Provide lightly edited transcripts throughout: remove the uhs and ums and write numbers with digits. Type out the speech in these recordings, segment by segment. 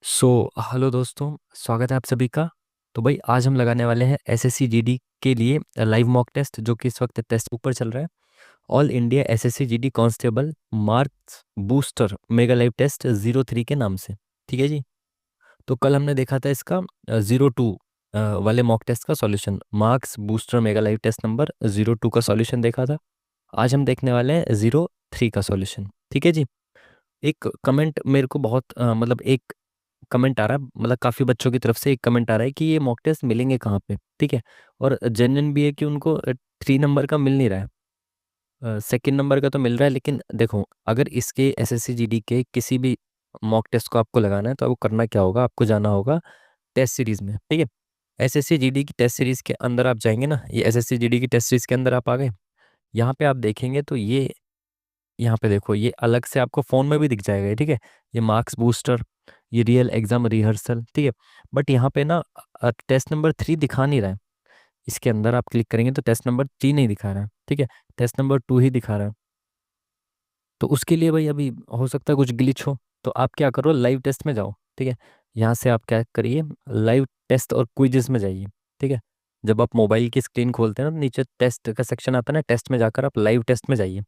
So hello दोस्तों, स्वागत है आप सभी का। तो भाई आज हम लगाने वाले हैं एसएससी जीडी के लिए लाइव मॉक टेस्ट, जो कि इस वक्त टेस्ट ऊपर चल रहा है। All India SSC GD constable marks booster mega live test 03 के नाम से। ठीक है जी। तो कल हमने देखा था इसका 02 वाले मॉक टेस्ट का solution, marks booster mega live test number 02 का सॉल्यूशन देखा था। आज हम देखने वाले हैं 03 का सॉल्यूशन। ठीक है जी। एक कमेंट मेरे को बहुत मतलब एक कमेंट आ रहा है, मतलब काफ़ी बच्चों की तरफ से एक कमेंट आ रहा है कि ये मॉक टेस्ट मिलेंगे कहाँ पे। ठीक है। और जेन्युइन भी है कि उनको 3 नंबर का मिल नहीं रहा है, सेकंड नंबर का तो मिल रहा है। लेकिन देखो, अगर इसके एसएससी जीडी के किसी भी मॉक टेस्ट को आपको लगाना है तो आपको करना क्या होगा, आपको जाना होगा टेस्ट सीरीज में। ठीक है। एसएससी जीडी की टेस्ट सीरीज के अंदर आप जाएंगे ना, ये एसएससी जीडी की टेस्ट सीरीज के अंदर आप आ गए। यहाँ पे आप देखेंगे तो ये, यहाँ पे देखो, ये अलग से आपको फ़ोन में भी दिख जाएगा। ठीक है। ये मार्क्स बूस्टर, ये रियल एग्जाम रिहर्सल। ठीक है। बट यहाँ पे ना टेस्ट नंबर 3 दिखा नहीं रहा है। इसके अंदर आप क्लिक करेंगे तो टेस्ट नंबर 3 नहीं दिखा रहा है। ठीक है। टेस्ट नंबर 2 ही दिखा रहा है। तो उसके लिए भाई अभी हो सकता है कुछ ग्लिच हो। तो आप क्या करो, लाइव टेस्ट में जाओ। ठीक है। यहाँ से आप क्या करिए, लाइव टेस्ट और क्विजेस में जाइए। ठीक है। जब आप मोबाइल की स्क्रीन खोलते हैं ना, तो नीचे टेस्ट का सेक्शन आता है ना, टेस्ट में जाकर आप लाइव टेस्ट में जाइए।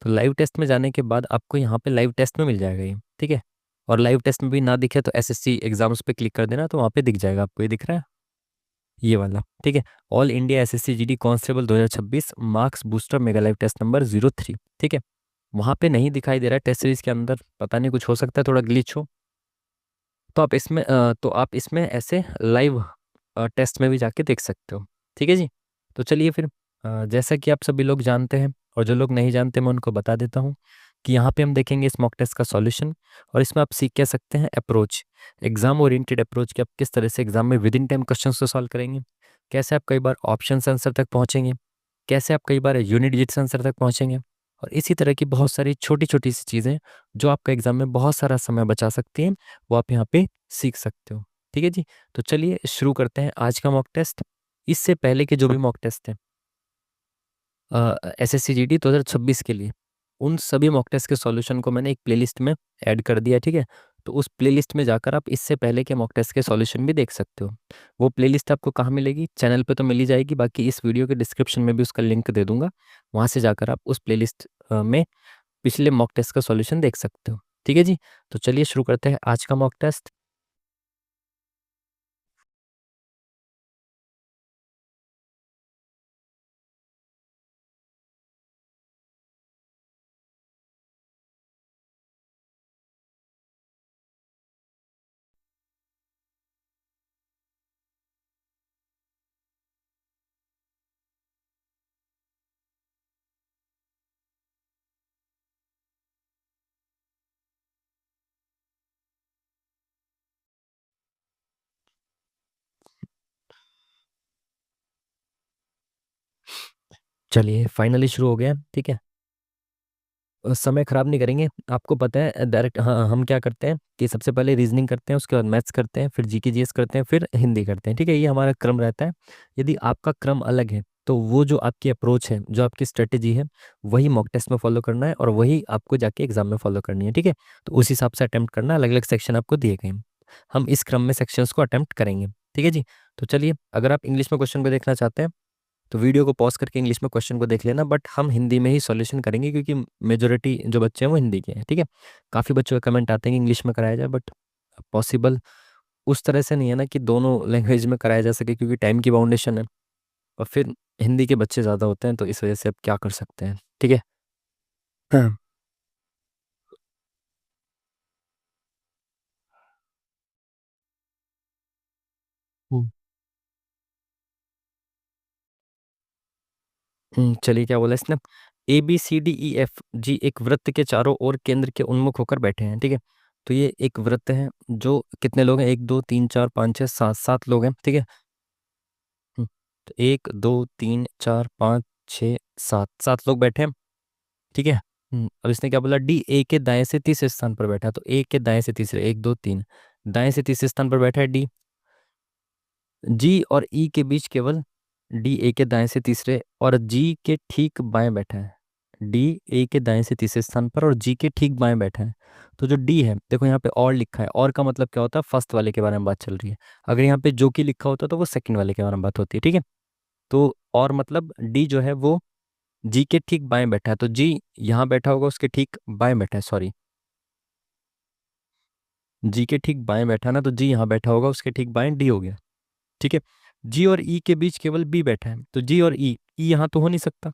तो लाइव टेस्ट में जाने के बाद आपको यहाँ पे लाइव टेस्ट में मिल जाएगा ये। ठीक है। और लाइव टेस्ट में भी ना दिखे तो एसएससी एग्जाम्स पे क्लिक कर देना, तो वहाँ पे दिख जाएगा आपको, ये दिख रहा है ये वाला। ठीक है। All India SSC GD constable 2026 marks booster mega live test number 03। ठीक है। वहाँ पे नहीं दिखाई दे रहा है टेस्ट सीरीज के अंदर, पता नहीं कुछ हो सकता है, थोड़ा ग्लिच हो। तो आप इसमें ऐसे लाइव टेस्ट में भी जाके देख सकते हो। ठीक है जी। तो चलिए फिर, जैसा कि आप सभी लोग जानते हैं और जो लोग नहीं जानते मैं उनको बता देता हूँ कि यहाँ पे हम देखेंगे इस मॉक टेस्ट का सॉल्यूशन। और इसमें आप सीख कह सकते हैं अप्रोच, एग्जाम ओरिएंटेड अप्रोच, कि आप किस तरह से एग्जाम में विद इन टाइम क्वेश्चन को सॉल्व करेंगे, कैसे आप कई बार ऑप्शन आंसर तक पहुंचेंगे, कैसे आप कई बार यूनिट डिजिट आंसर तक पहुंचेंगे। और इसी तरह की बहुत सारी छोटी छोटी सी चीज़ें जो आपका एग्जाम में बहुत सारा समय बचा सकती हैं, वो आप यहाँ पे सीख सकते हो। ठीक है जी। तो चलिए शुरू करते हैं आज का मॉक टेस्ट। इससे पहले के जो भी मॉक टेस्ट हैं एसएससी जीडी 2026 के लिए, उन सभी मॉक टेस्ट के सॉल्यूशन को मैंने एक प्लेलिस्ट में ऐड कर दिया। ठीक है। तो उस प्लेलिस्ट में जाकर आप इससे पहले के मॉक टेस्ट के सॉल्यूशन भी देख सकते हो। वो प्लेलिस्ट आपको कहाँ मिलेगी, चैनल पे तो मिल ही जाएगी, बाकी इस वीडियो के डिस्क्रिप्शन में भी उसका लिंक दे दूंगा। वहाँ से जाकर आप उस प्लेलिस्ट में पिछले मॉक टेस्ट का सॉल्यूशन देख सकते हो। ठीक है जी। तो चलिए शुरू करते हैं आज का मॉक टेस्ट। चलिए फाइनली शुरू हो गया। ठीक है। समय खराब नहीं करेंगे, आपको पता है डायरेक्ट। हाँ, हम क्या करते हैं कि सबसे पहले रीजनिंग करते हैं, उसके बाद मैथ्स करते हैं, फिर जीके जीएस करते हैं, फिर हिंदी करते हैं। ठीक है, ये हमारा क्रम रहता है। यदि आपका क्रम अलग है तो वो जो आपकी अप्रोच है, जो आपकी स्ट्रेटेजी है, वही मॉक टेस्ट में फॉलो करना है और वही आपको जाके एग्जाम में फॉलो करनी है। ठीक है। तो उस हिसाब से अटेम्प्ट करना, अलग अलग सेक्शन आपको दिए गए हैं, हम इस क्रम में सेक्शंस को अटेम्प्ट करेंगे। ठीक है जी। तो चलिए, अगर आप इंग्लिश में क्वेश्चन को देखना चाहते हैं तो वीडियो को पॉज करके इंग्लिश में क्वेश्चन को देख लेना, बट हम हिंदी में ही सॉल्यूशन करेंगे क्योंकि मेजोरिटी जो बच्चे हैं वो हिंदी के हैं। ठीक है। काफ़ी बच्चों का कमेंट आते हैं कि इंग्लिश में कराया जाए, बट पॉसिबल उस तरह से नहीं है ना कि दोनों लैंग्वेज में कराया जा सके, क्योंकि टाइम की बाउंडेशन है और फिर हिंदी के बच्चे ज़्यादा होते हैं, तो इस वजह से अब क्या कर सकते हैं। ठीक है। हाँ। हम्म। चलिए, क्या बोला इसने, ABCDEF G एक वृत्त के चारों ओर केंद्र के उन्मुख होकर बैठे हैं। ठीक है। तो ये एक वृत्त है जो कितने लोग हैं, 1 2 3 4 5 6 7 7 लोग हैं। ठीक है। तो 1 2 3 4 5 6 7 7 लोग बैठे हैं। ठीक है। अब इसने क्या बोला, D A के दाएं से तीसरे स्थान पर बैठा है, तो A के दाएं से तीसरे, 1 2 3, दाएं से तीसरे स्थान पर बैठा है D। G और E के बीच केवल D A के दाएं से तीसरे और G के ठीक बाएं बैठा है। डी ए के दाएं से तीसरे स्थान पर और जी के ठीक बाएं बैठा है। तो जो डी है, देखो यहाँ पे और लिखा है, और का मतलब क्या होता है, फर्स्ट वाले के बारे में बात चल रही है। अगर यहाँ पे जो की लिखा होता तो वो सेकंड वाले के बारे में बात होती है, ठीक है। तो और मतलब डी जो है वो जी के ठीक बाएं बैठा है, तो जी यहाँ बैठा होगा उसके ठीक बाएं बैठा है, सॉरी, जी के ठीक बाएं बैठा है ना, तो जी यहाँ बैठा होगा उसके ठीक बाएं, डी हो गया, ठीक है। जी और ई के बीच केवल बी बैठा है, तो जी और ई यहाँ तो हो नहीं सकता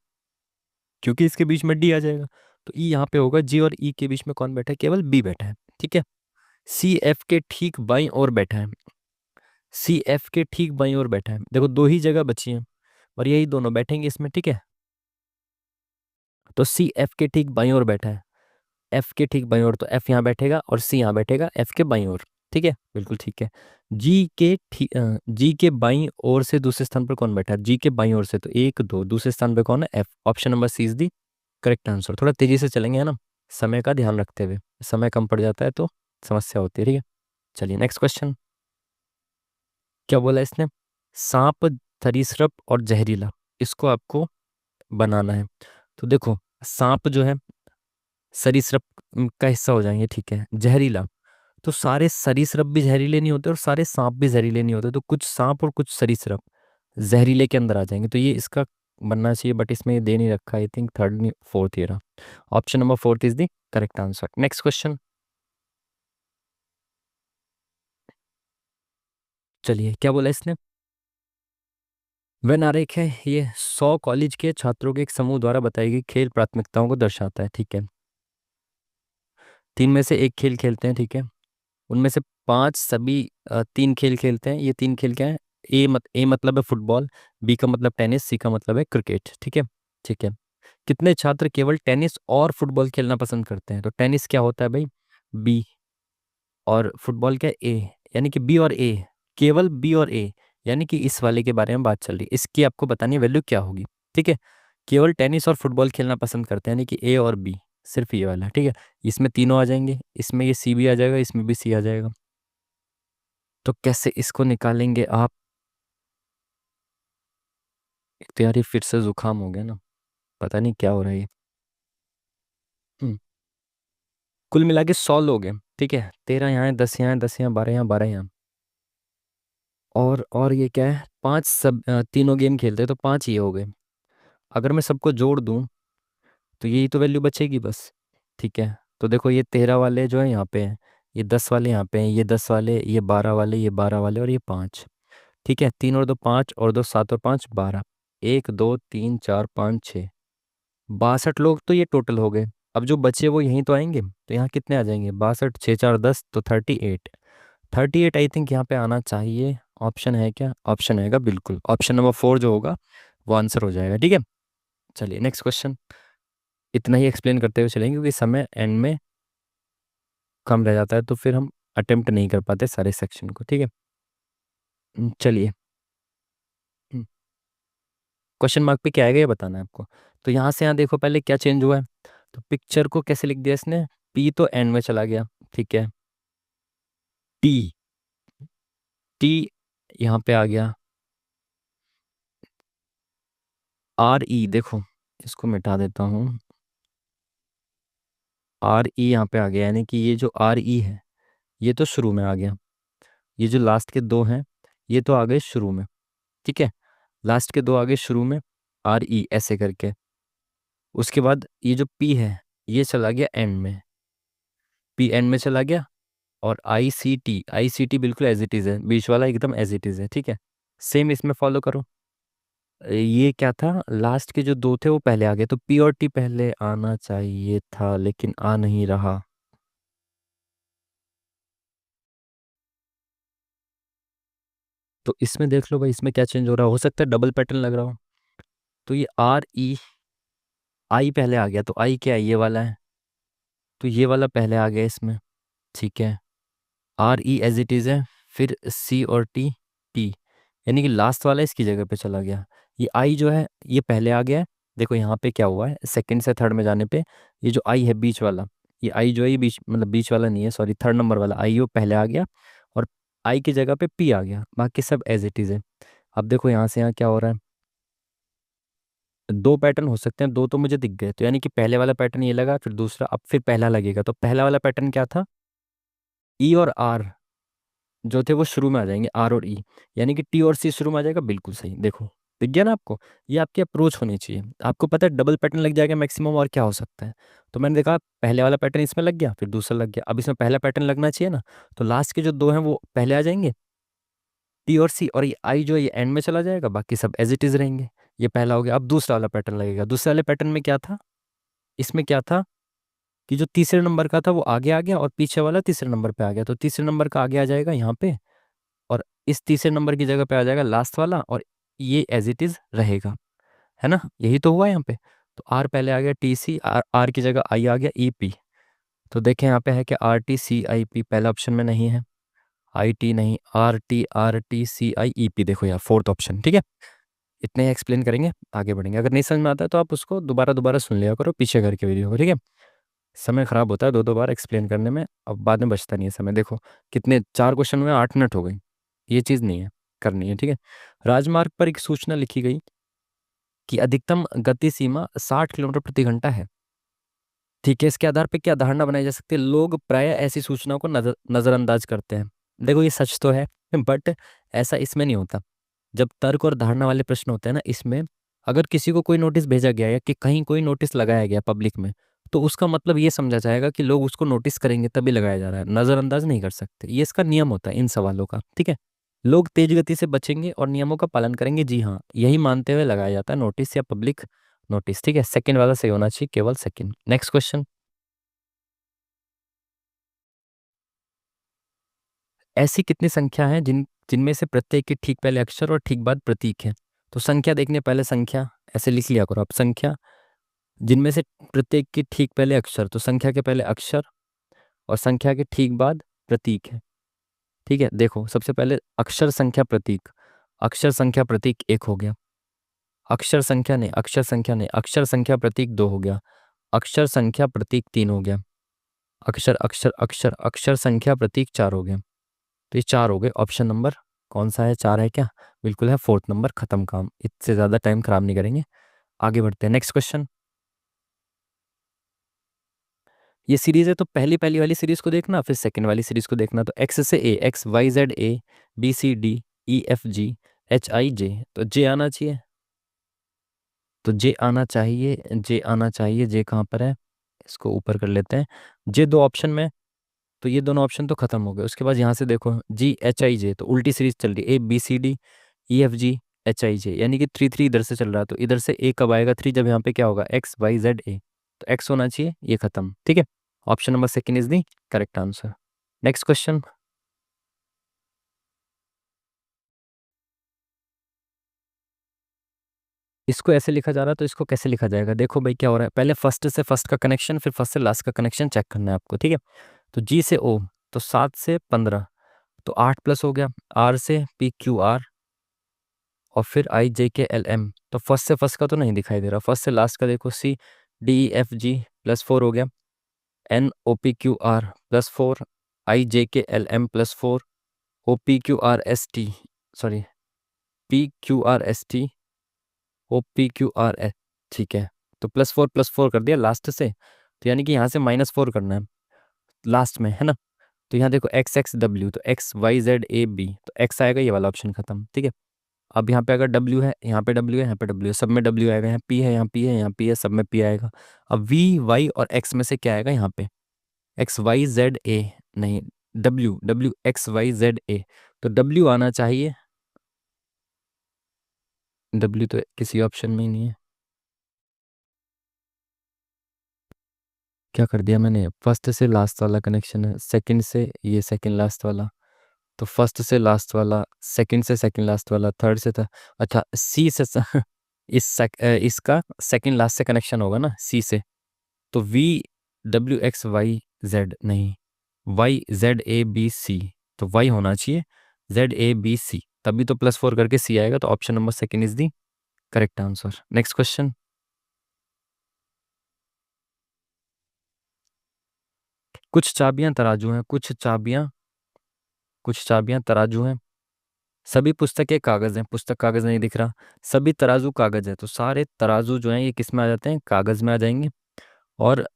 क्योंकि इसके बीच में डी आ जाएगा। तो ई यहाँ पे होगा, जी और ई के बीच में कौन बैठा है, केवल बी बैठा है, ठीक है। सी एफ के ठीक बाईं ओर बैठा है, सी एफ के ठीक बाईं ओर बैठा है, देखो दो ही जगह बची हैं और यही दोनों बैठेंगे इसमें, ठीक है। तो सी एफ के ठीक बाईं ओर बैठा है, एफ के ठीक बाईं ओर, तो एफ यहाँ बैठेगा और सी यहाँ बैठेगा एफ के बाईं ओर, ठीक है, बिल्कुल ठीक है। जी के बाईं ओर से दूसरे स्थान पर कौन बैठा है, जी के बाईं ओर से, तो एक दो, दूसरे स्थान पे कौन है, F, option number C is the correct answer. थोड़ा तेजी से चलेंगे है ना, समय का ध्यान रखते हुए, समय कम पड़ जाता है तो समस्या होती है, ठीक है। चलिए नेक्स्ट क्वेश्चन, क्या बोला इसने, सांप, सरीसृप और जहरीला, इसको आपको बनाना है। तो देखो सांप जो है सरीसृप का हिस्सा हो जाएंगे, ठीक है। जहरीला, तो सारे सरीसृप भी जहरीले नहीं होते और सारे सांप भी जहरीले नहीं होते, तो कुछ सांप और कुछ सरीसृप जहरीले के अंदर आ जाएंगे, तो ये इसका बनना चाहिए, बट इसमें ये दे नहीं रखा, आई थिंक थर्ड नहीं फोर्थ ये रहा। Option number fourth is the correct answer. Next question, चलिए क्या बोला इसने, वह आरेख है ये 100 कॉलेज के छात्रों के एक समूह द्वारा बताई गई खेल प्राथमिकताओं को दर्शाता है, ठीक है। तीन में से एक खेल खेलते हैं, ठीक है। उनमें से पांच सभी तीन खेल खेलते हैं, ये तीन खेल क्या है, ए मतलब है फुटबॉल, बी का मतलब टेनिस, सी का मतलब है क्रिकेट, ठीक है। ठीक है, कितने छात्र केवल टेनिस और फुटबॉल खेलना पसंद करते हैं, तो टेनिस क्या होता है भाई, बी, और फुटबॉल क्या है, ए, यानी कि बी और ए, केवल बी और ए, यानी कि इस वाले के बारे में बात चल रही है, इसकी आपको बतानी है वैल्यू क्या होगी, ठीक है। केवल टेनिस और फुटबॉल खेलना पसंद करते हैं, यानी कि ए और बी, सिर्फ ये वाला, ठीक है। इसमें तीनों आ जाएंगे, इसमें ये सी भी आ जाएगा, इसमें भी सी आ जाएगा, तो कैसे इसको निकालेंगे आप। एक तो यार ये फिर से जुकाम हो गया ना, पता नहीं क्या हो रहा है ये। हम्म, कुल मिला के 100 लोग हैं, ठीक है, 13 यहाँ है, 10 यहाँ है, 10 यहाँ, 12 यहाँ, 12 यहाँ, और ये क्या है, पांच सब तीनों गेम खेलते हैं, तो पांच ये हो गए। अगर मैं सबको जोड़ दूं तो यही तो वैल्यू बचेगी बस, ठीक है। तो देखो ये 13 वाले जो है यहाँ पे हैं, ये 10 वाले यहाँ पे हैं, ये 10 वाले, ये 12 वाले, ये 12 वाले और ये पाँच, ठीक है। तीन और दो पाँच, और दो सात और पाँच 12, एक दो तीन चार पाँच छः, 62 लोग तो ये टोटल हो गए। अब जो बचे वो यहीं तो आएंगे, तो यहाँ कितने आ जाएंगे, 62 छः चार 10, तो 38, 38 आई थिंक यहाँ पे आना चाहिए। ऑप्शन है क्या, ऑप्शन आएगा, बिल्कुल ऑप्शन नंबर 4 जो होगा वो आंसर हो जाएगा, ठीक है। चलिए नेक्स्ट क्वेश्चन, इतना ही एक्सप्लेन करते हुए चलेंगे क्योंकि समय एंड में कम रह जाता है, तो फिर हम अटेम्प्ट नहीं कर पाते सारे सेक्शन को, ठीक है। चलिए, क्वेश्चन मार्क पे क्या आएगा ये बताना है आपको। तो यहाँ से यहाँ देखो पहले क्या चेंज हुआ है, तो पिक्चर को कैसे लिख दिया इसने, पी तो एंड में चला गया, ठीक है। टी, टी यहाँ पे आ गया, आर ई, देखो इसको मिटा देता हूँ, आर ई यहाँ पे आ गया, यानी कि ये जो आर ई है ये तो शुरू में आ गया, ये जो लास्ट के दो हैं ये तो आ गए शुरू में, ठीक है। लास्ट के दो आ गए शुरू में, आर ई ऐसे करके, उसके बाद ये जो पी है ये चला गया एंड में, पी एंड में चला गया, और आई सी टी बिल्कुल एज इट इज़ है, बीच वाला एकदम एज इट इज़ है, ठीक है। सेम इसमें फॉलो करो। ये क्या था, लास्ट के जो दो थे वो पहले आ गए, तो पी और टी पहले आना चाहिए था लेकिन आ नहीं रहा। तो इसमें देख लो भाई, इसमें क्या चेंज हो रहा है, हो सकता है डबल पैटर्न लग रहा हो। तो ये आर ई, आई पहले आ गया, तो आई क्या है, ये वाला है, तो ये वाला पहले आ गया इसमें, ठीक है। R E as it is है, फिर सी और टी, टी, यानी कि लास्ट वाला इसकी जगह पे चला गया। ये आई जो है ये पहले आ गया है, देखो यहाँ पे क्या हुआ है, सेकंड से थर्ड में जाने पे ये जो आई है बीच वाला, ये आई जो है ये बीच मतलब बीच वाला नहीं है, सॉरी, थर्ड नंबर वाला आई वो पहले आ गया, और आई की जगह पे पी आ गया, बाकी सब एज इट इज़ है। अब देखो यहाँ से यहाँ क्या हो रहा है, दो पैटर्न हो सकते हैं, दो तो मुझे दिख गए, तो यानी कि पहले वाला पैटर्न ये लगा, फिर दूसरा, अब फिर पहला लगेगा। तो पहला वाला पैटर्न क्या था, ई और आर जो थे वो शुरू में आ जाएंगे, आर और ई, यानी कि टी और सी शुरू में आ जाएगा। बिल्कुल सही, देखो दिख गया ना आपको। ये आपकी अप्रोच होनी चाहिए। आपको पता है डबल पैटर्न लग जाएगा मैक्सिमम, और क्या हो सकता है। तो मैंने देखा पहले वाला पैटर्न इसमें लग गया, फिर दूसरा लग गया, अब इसमें पहला पैटर्न लगना चाहिए ना। तो लास्ट के जो दो हैं वो पहले आ जाएंगे, टी और सी, और ये आई जो है ये एंड में चला जाएगा, बाकी सब एज इट इज रहेंगे। ये पहला हो गया। अब दूसरा वाला पैटर्न लगेगा। दूसरे वाले पैटर्न में क्या था, इसमें क्या था कि जो तीसरे नंबर का था वो आगे आ गया, और पीछे वाला तीसरे नंबर पे आ गया। तो तीसरे नंबर का आगे आ जाएगा यहाँ पे, और इस तीसरे नंबर की जगह पे आ जाएगा लास्ट वाला, और ये एज इट इज रहेगा, है ना। यही तो हुआ यहाँ पे। तो आर पहले आ गया, टी सी, आर की जगह आई आ गया, ई पी। तो देखें यहाँ पे है कि R T C I P पहला ऑप्शन में नहीं है, आई टी नहीं, R T C I E P, देखो यार फोर्थ ऑप्शन। ठीक है, इतने ही एक्सप्लेन करेंगे, आगे बढ़ेंगे। अगर नहीं समझ में आता है तो आप उसको दोबारा दोबारा सुन लिया करो पीछे करके वीडियो को, ठीक है। समय खराब होता है दो दो बार एक्सप्लेन करने में, अब बाद में बचता नहीं है समय। देखो कितने, 4 क्वेश्चन में 8 मिनट हो गई, ये चीज़ नहीं है, करनी है, ठीक है। राजमार्ग पर एक सूचना लिखी गई कि अधिकतम गति सीमा 60 किलोमीटर प्रति घंटा है। ठीक है, इसके आधार पे क्या धारणा बनाई जा सकती है, लोग प्राय ऐसी सूचनाओं को नजरअंदाज करते हैं। देखो ये सच तो है, बट ऐसा इसमें नहीं होता। जब तर्क और धारणा वाले प्रश्न होते हैं ना, इसमें अगर किसी को कोई नोटिस भेजा गया है या कि कहीं कोई नोटिस लगाया गया पब्लिक में, तो उसका मतलब ये समझा जाएगा कि लोग उसको नोटिस करेंगे तभी लगाया जा रहा है, नज़रअंदाज नहीं कर सकते। ये इसका नियम होता है इन सवालों का, ठीक है। लोग तेज गति से बचेंगे और नियमों का पालन करेंगे, जी हाँ, यही मानते हुए लगाया जाता है नोटिस या पब्लिक नोटिस, ठीक है। सेकंड वाला सही होना चाहिए, केवल सेकंड। नेक्स्ट क्वेश्चन, ऐसी कितनी संख्या हैं जिनमें से प्रत्येक के ठीक पहले अक्षर और ठीक बाद प्रतीक है। तो संख्या देखने पहले संख्या ऐसे लिख लिया करो आप, संख्या जिनमें से प्रत्येक के ठीक पहले अक्षर, तो संख्या के पहले अक्षर और संख्या के ठीक बाद प्रतीक है। ठीक है, देखो सबसे पहले अक्षर संख्या प्रतीक, अक्षर संख्या प्रतीक एक हो गया, अक्षर संख्या नहीं, अक्षर संख्या नहीं, अक्षर संख्या प्रतीक दो हो गया, अक्षर संख्या प्रतीक तीन हो गया, अक्षर अक्षर अक्षर अक्षर संख्या प्रतीक चार हो गया। तो ये चार हो गए। ऑप्शन नंबर कौन सा है, चार है क्या, बिल्कुल है, फोर्थ नंबर, खत्म काम। इससे ज्यादा टाइम खराब नहीं करेंगे, आगे बढ़ते हैं। नेक्स्ट क्वेश्चन, ये सीरीज है तो पहली पहली वाली सीरीज को देखना, फिर सेकंड वाली सीरीज को देखना। तो एक्स से A, X Y Z A, B C D, E F G, H I J, तो जे आना चाहिए, तो जे आना चाहिए, जे आना चाहिए। जे कहाँ पर है, इसको ऊपर कर लेते हैं। जे दो ऑप्शन में, तो ये दोनों ऑप्शन तो खत्म हो गए। उसके बाद यहाँ से देखो जी एच आई जे, तो उल्टी सीरीज चल रही है, A B C D, E F G, H I J, यानी कि थ्री थ्री इधर से चल रहा है। तो इधर से ए कब आएगा, थ्री, जब यहाँ पे क्या होगा, एक्स वाई जेड ए, तो एक्स होना चाहिए, ये खत्म, ठीक है। Option number second is the correct answer. Next question, इसको ऐसे लिखा जा रहा है तो इसको कैसे लिखा जाएगा। देखो भाई क्या हो रहा है, पहले फर्स्ट से फर्स्ट का कनेक्शन, फिर फर्स्ट से लास्ट का कनेक्शन चेक करना है आपको, ठीक है। तो जी से ओ, तो 7 से 15, तो 8 प्लस हो गया। आर से पी क्यू आर, और फिर आई जे के एल एम, तो फर्स्ट से फर्स्ट का तो नहीं दिखाई दे रहा, फर्स्ट से लास्ट का देखो, सी डी ई एफ जी +4 हो गया, N O P Q R +4, I J K L M +4, O P Q R S T, sorry, P Q R S T, O P Q R S, ठीक है। तो +4 +4 कर दिया last से, तो यानी कि यहाँ से -4 करना है लास्ट में, है ना। तो यहाँ देखो एक्स एक्स डब्ल्यू, तो X Y Z A B, तो एक्स आएगा, ये वाला ऑप्शन खत्म, ठीक है। अब यहाँ पे अगर डब्ल्यू है, यहाँ पे डब्ल्यू है, यहाँ पे डब्ल्यू है, सब में डब्ल्यू आएगा, यहाँ पी है, यहाँ पी है, यहाँ पी है, सब में पी आएगा। अब वी वाई और एक्स में से क्या आएगा, यहाँ पे एक्स वाई जेड ए, नहीं, W W X Y Z A, तो डब्ल्यू आना चाहिए। डब्ल्यू तो किसी ऑप्शन में ही नहीं है, क्या कर दिया मैंने, फर्स्ट से लास्ट वाला कनेक्शन है, सेकंड से ये सेकंड लास्ट वाला, तो फर्स्ट से लास्ट वाला, सेकंड से सेकंड लास्ट वाला, थर्ड से था, अच्छा सी से इसका सेकंड लास्ट से कनेक्शन होगा ना, सी से। तो V W X Y Z नहीं, Y Z A B C, तो वाई होना चाहिए, जेड ए बी सी, तभी तो +4 करके सी आएगा। तो option number second is the correct answer. Next question, कुछ चाबियां तराजू हैं, कुछ चाबियां तराजू हैं, सभी पुस्तकें कागज हैं, पुस्तक कागज नहीं दिख रहा। सभी तराजू कागज है, तो सारे तराजू जो हैं ये किस में आ जाते हैं, कागज में आ जाएंगे। और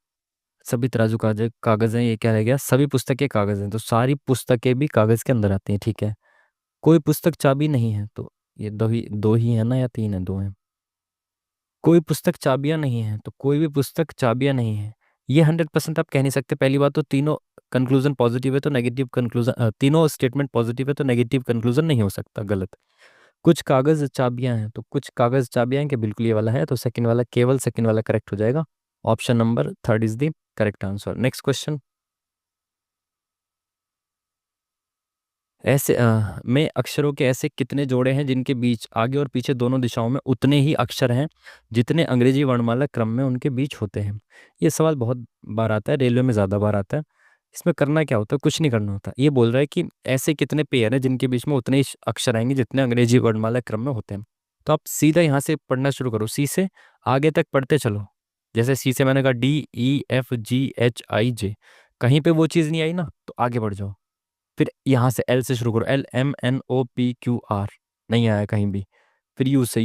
सभी तराजू कागज कागज हैं, ये क्या रह गया, सभी पुस्तकें कागज हैं, तो सारी पुस्तकें भी कागज के अंदर आती हैं, ठीक है। कोई पुस्तक चाबी नहीं है, तो ये दो ही है ना, या तीन है, दो है। कोई पुस्तक चाबियां नहीं है, तो कोई भी पुस्तक चाबियां नहीं है, ये 100% आप कह नहीं सकते। पहली बात तो तीनों कंक्लूजन पॉजिटिव है, तो नेगेटिव कंक्लूजन, तीनों स्टेटमेंट पॉजिटिव है, तो नेगेटिव कंक्लूजन नहीं हो सकता, गलत। कुछ कागज चाबियां हैं, तो कुछ कागज चाबियां हैं, कि बिल्कुल ये वाला है, तो सेकंड वाला, केवल सेकंड वाला करेक्ट हो जाएगा। Option number third is the correct answer. Next question. में अक्षरों के ऐसे कितने जोड़े हैं जिनके बीच आगे और पीछे दोनों दिशाओं में उतने ही अक्षर हैं जितने अंग्रेजी वर्णमाला क्रम में उनके बीच होते हैं। ये सवाल बहुत बार आता है, रेलवे में ज़्यादा बार आता है। इसमें करना क्या होता है, कुछ नहीं करना होता। ये बोल रहा है कि ऐसे कितने पेयर हैं जिनके बीच में उतने ही अक्षर आएंगे जितने अंग्रेजी वर्णमाला क्रम में होते हैं। तो आप सीधा यहाँ से पढ़ना शुरू करो, सी से आगे तक पढ़ते चलो। जैसे सी से मैंने कहा DEFGHIJ, कहीं पे वो चीज़ नहीं आई ना, तो आगे बढ़ जाओ। फिर यहाँ से एल से शुरू करो, LMNOPQR, नहीं आया कहीं भी। फिर यू से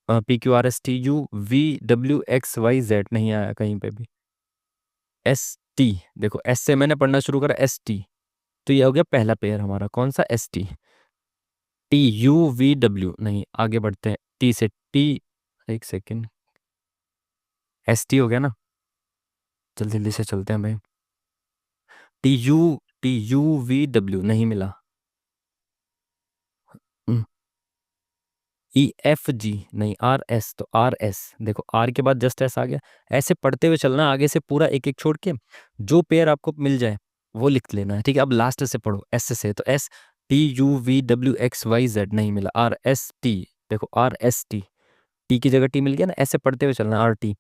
PQRST, UVWXYZ, नहीं आया कहीं पे भी। ST, देखो एस से मैंने पढ़ना शुरू करा, ST, तो ये हो गया पहला पेयर हमारा, कौन सा, ST। TUVW, नहीं, आगे बढ़ते हैं, टी से टी, एक सेकेंड, ST हो गया ना, जल्दी जल्दी से चलते हैं भाई। TUVW नहीं मिला। EFG नहीं, RS, तो RS, देखो आर के बाद जस्ट एस आ गया। ऐसे पढ़ते हुए चलना आगे से, पूरा एक एक छोड़ के, जो पेयर आपको मिल जाए वो लिख लेना है, ठीक है। अब लास्ट से पढ़ो, एस से, तो STUVWXYZ नहीं मिला, RST, देखो RST, टी की जगह टी मिल गया ना। ऐसे पढ़ते हुए चलना, RT,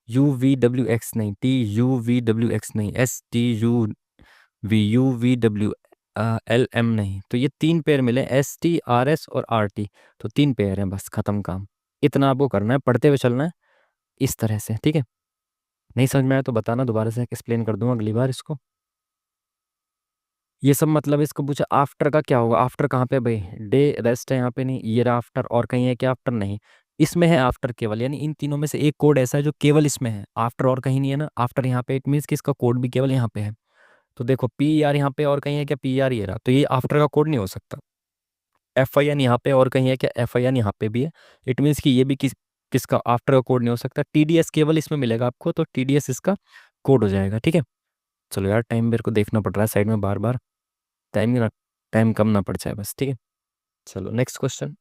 UVWX नहीं, TUVWX नहीं, STUVUVWLM नहीं, तो ये तीन पेयर मिले, ST, RS और RT, तो तीन पेयर हैं, बस खत्म काम। इतना आपको करना है, पढ़ते हुए चलना है इस तरह से, ठीक है। नहीं समझ में आया तो बताना, दोबारा से एक्सप्लेन कर दूंगा अगली बार इसको। ये सब मतलब इसको पूछा आफ्टर का क्या होगा, आफ्टर कहाँ पे भाई, डे रेस्ट है यहाँ पे नहीं, ये रहा आफ्टर, और कहीं है क्या आफ्टर, नहीं। इसमें है आफ्टर केवल, यानी इन तीनों में से एक कोड ऐसा है जो केवल इसमें है, आफ्टर और कहीं नहीं है ना। आफ्टर यहाँ पे, इट मीन्स कि इसका कोड भी केवल यहाँ पे है। तो देखो PER यहाँ पे और कहीं है क्या, PER ये रहा, तो ये आफ्टर का कोड नहीं हो सकता। FIN यहाँ पे और कहीं है क्या, FIN यहाँ पे भी है, इट मीन्स कि ये भी किसका आफ्टर का कोड नहीं हो सकता। TDS केवल इसमें मिलेगा आपको, तो TDS इसका कोड हो जाएगा, ठीक है। चलो यार, टाइम मेरे को देखना पड़ रहा है साइड में बार बार, टाइम टाइम कम ना पड़ जाए बस, ठीक है। चलो नेक्स्ट क्वेश्चन।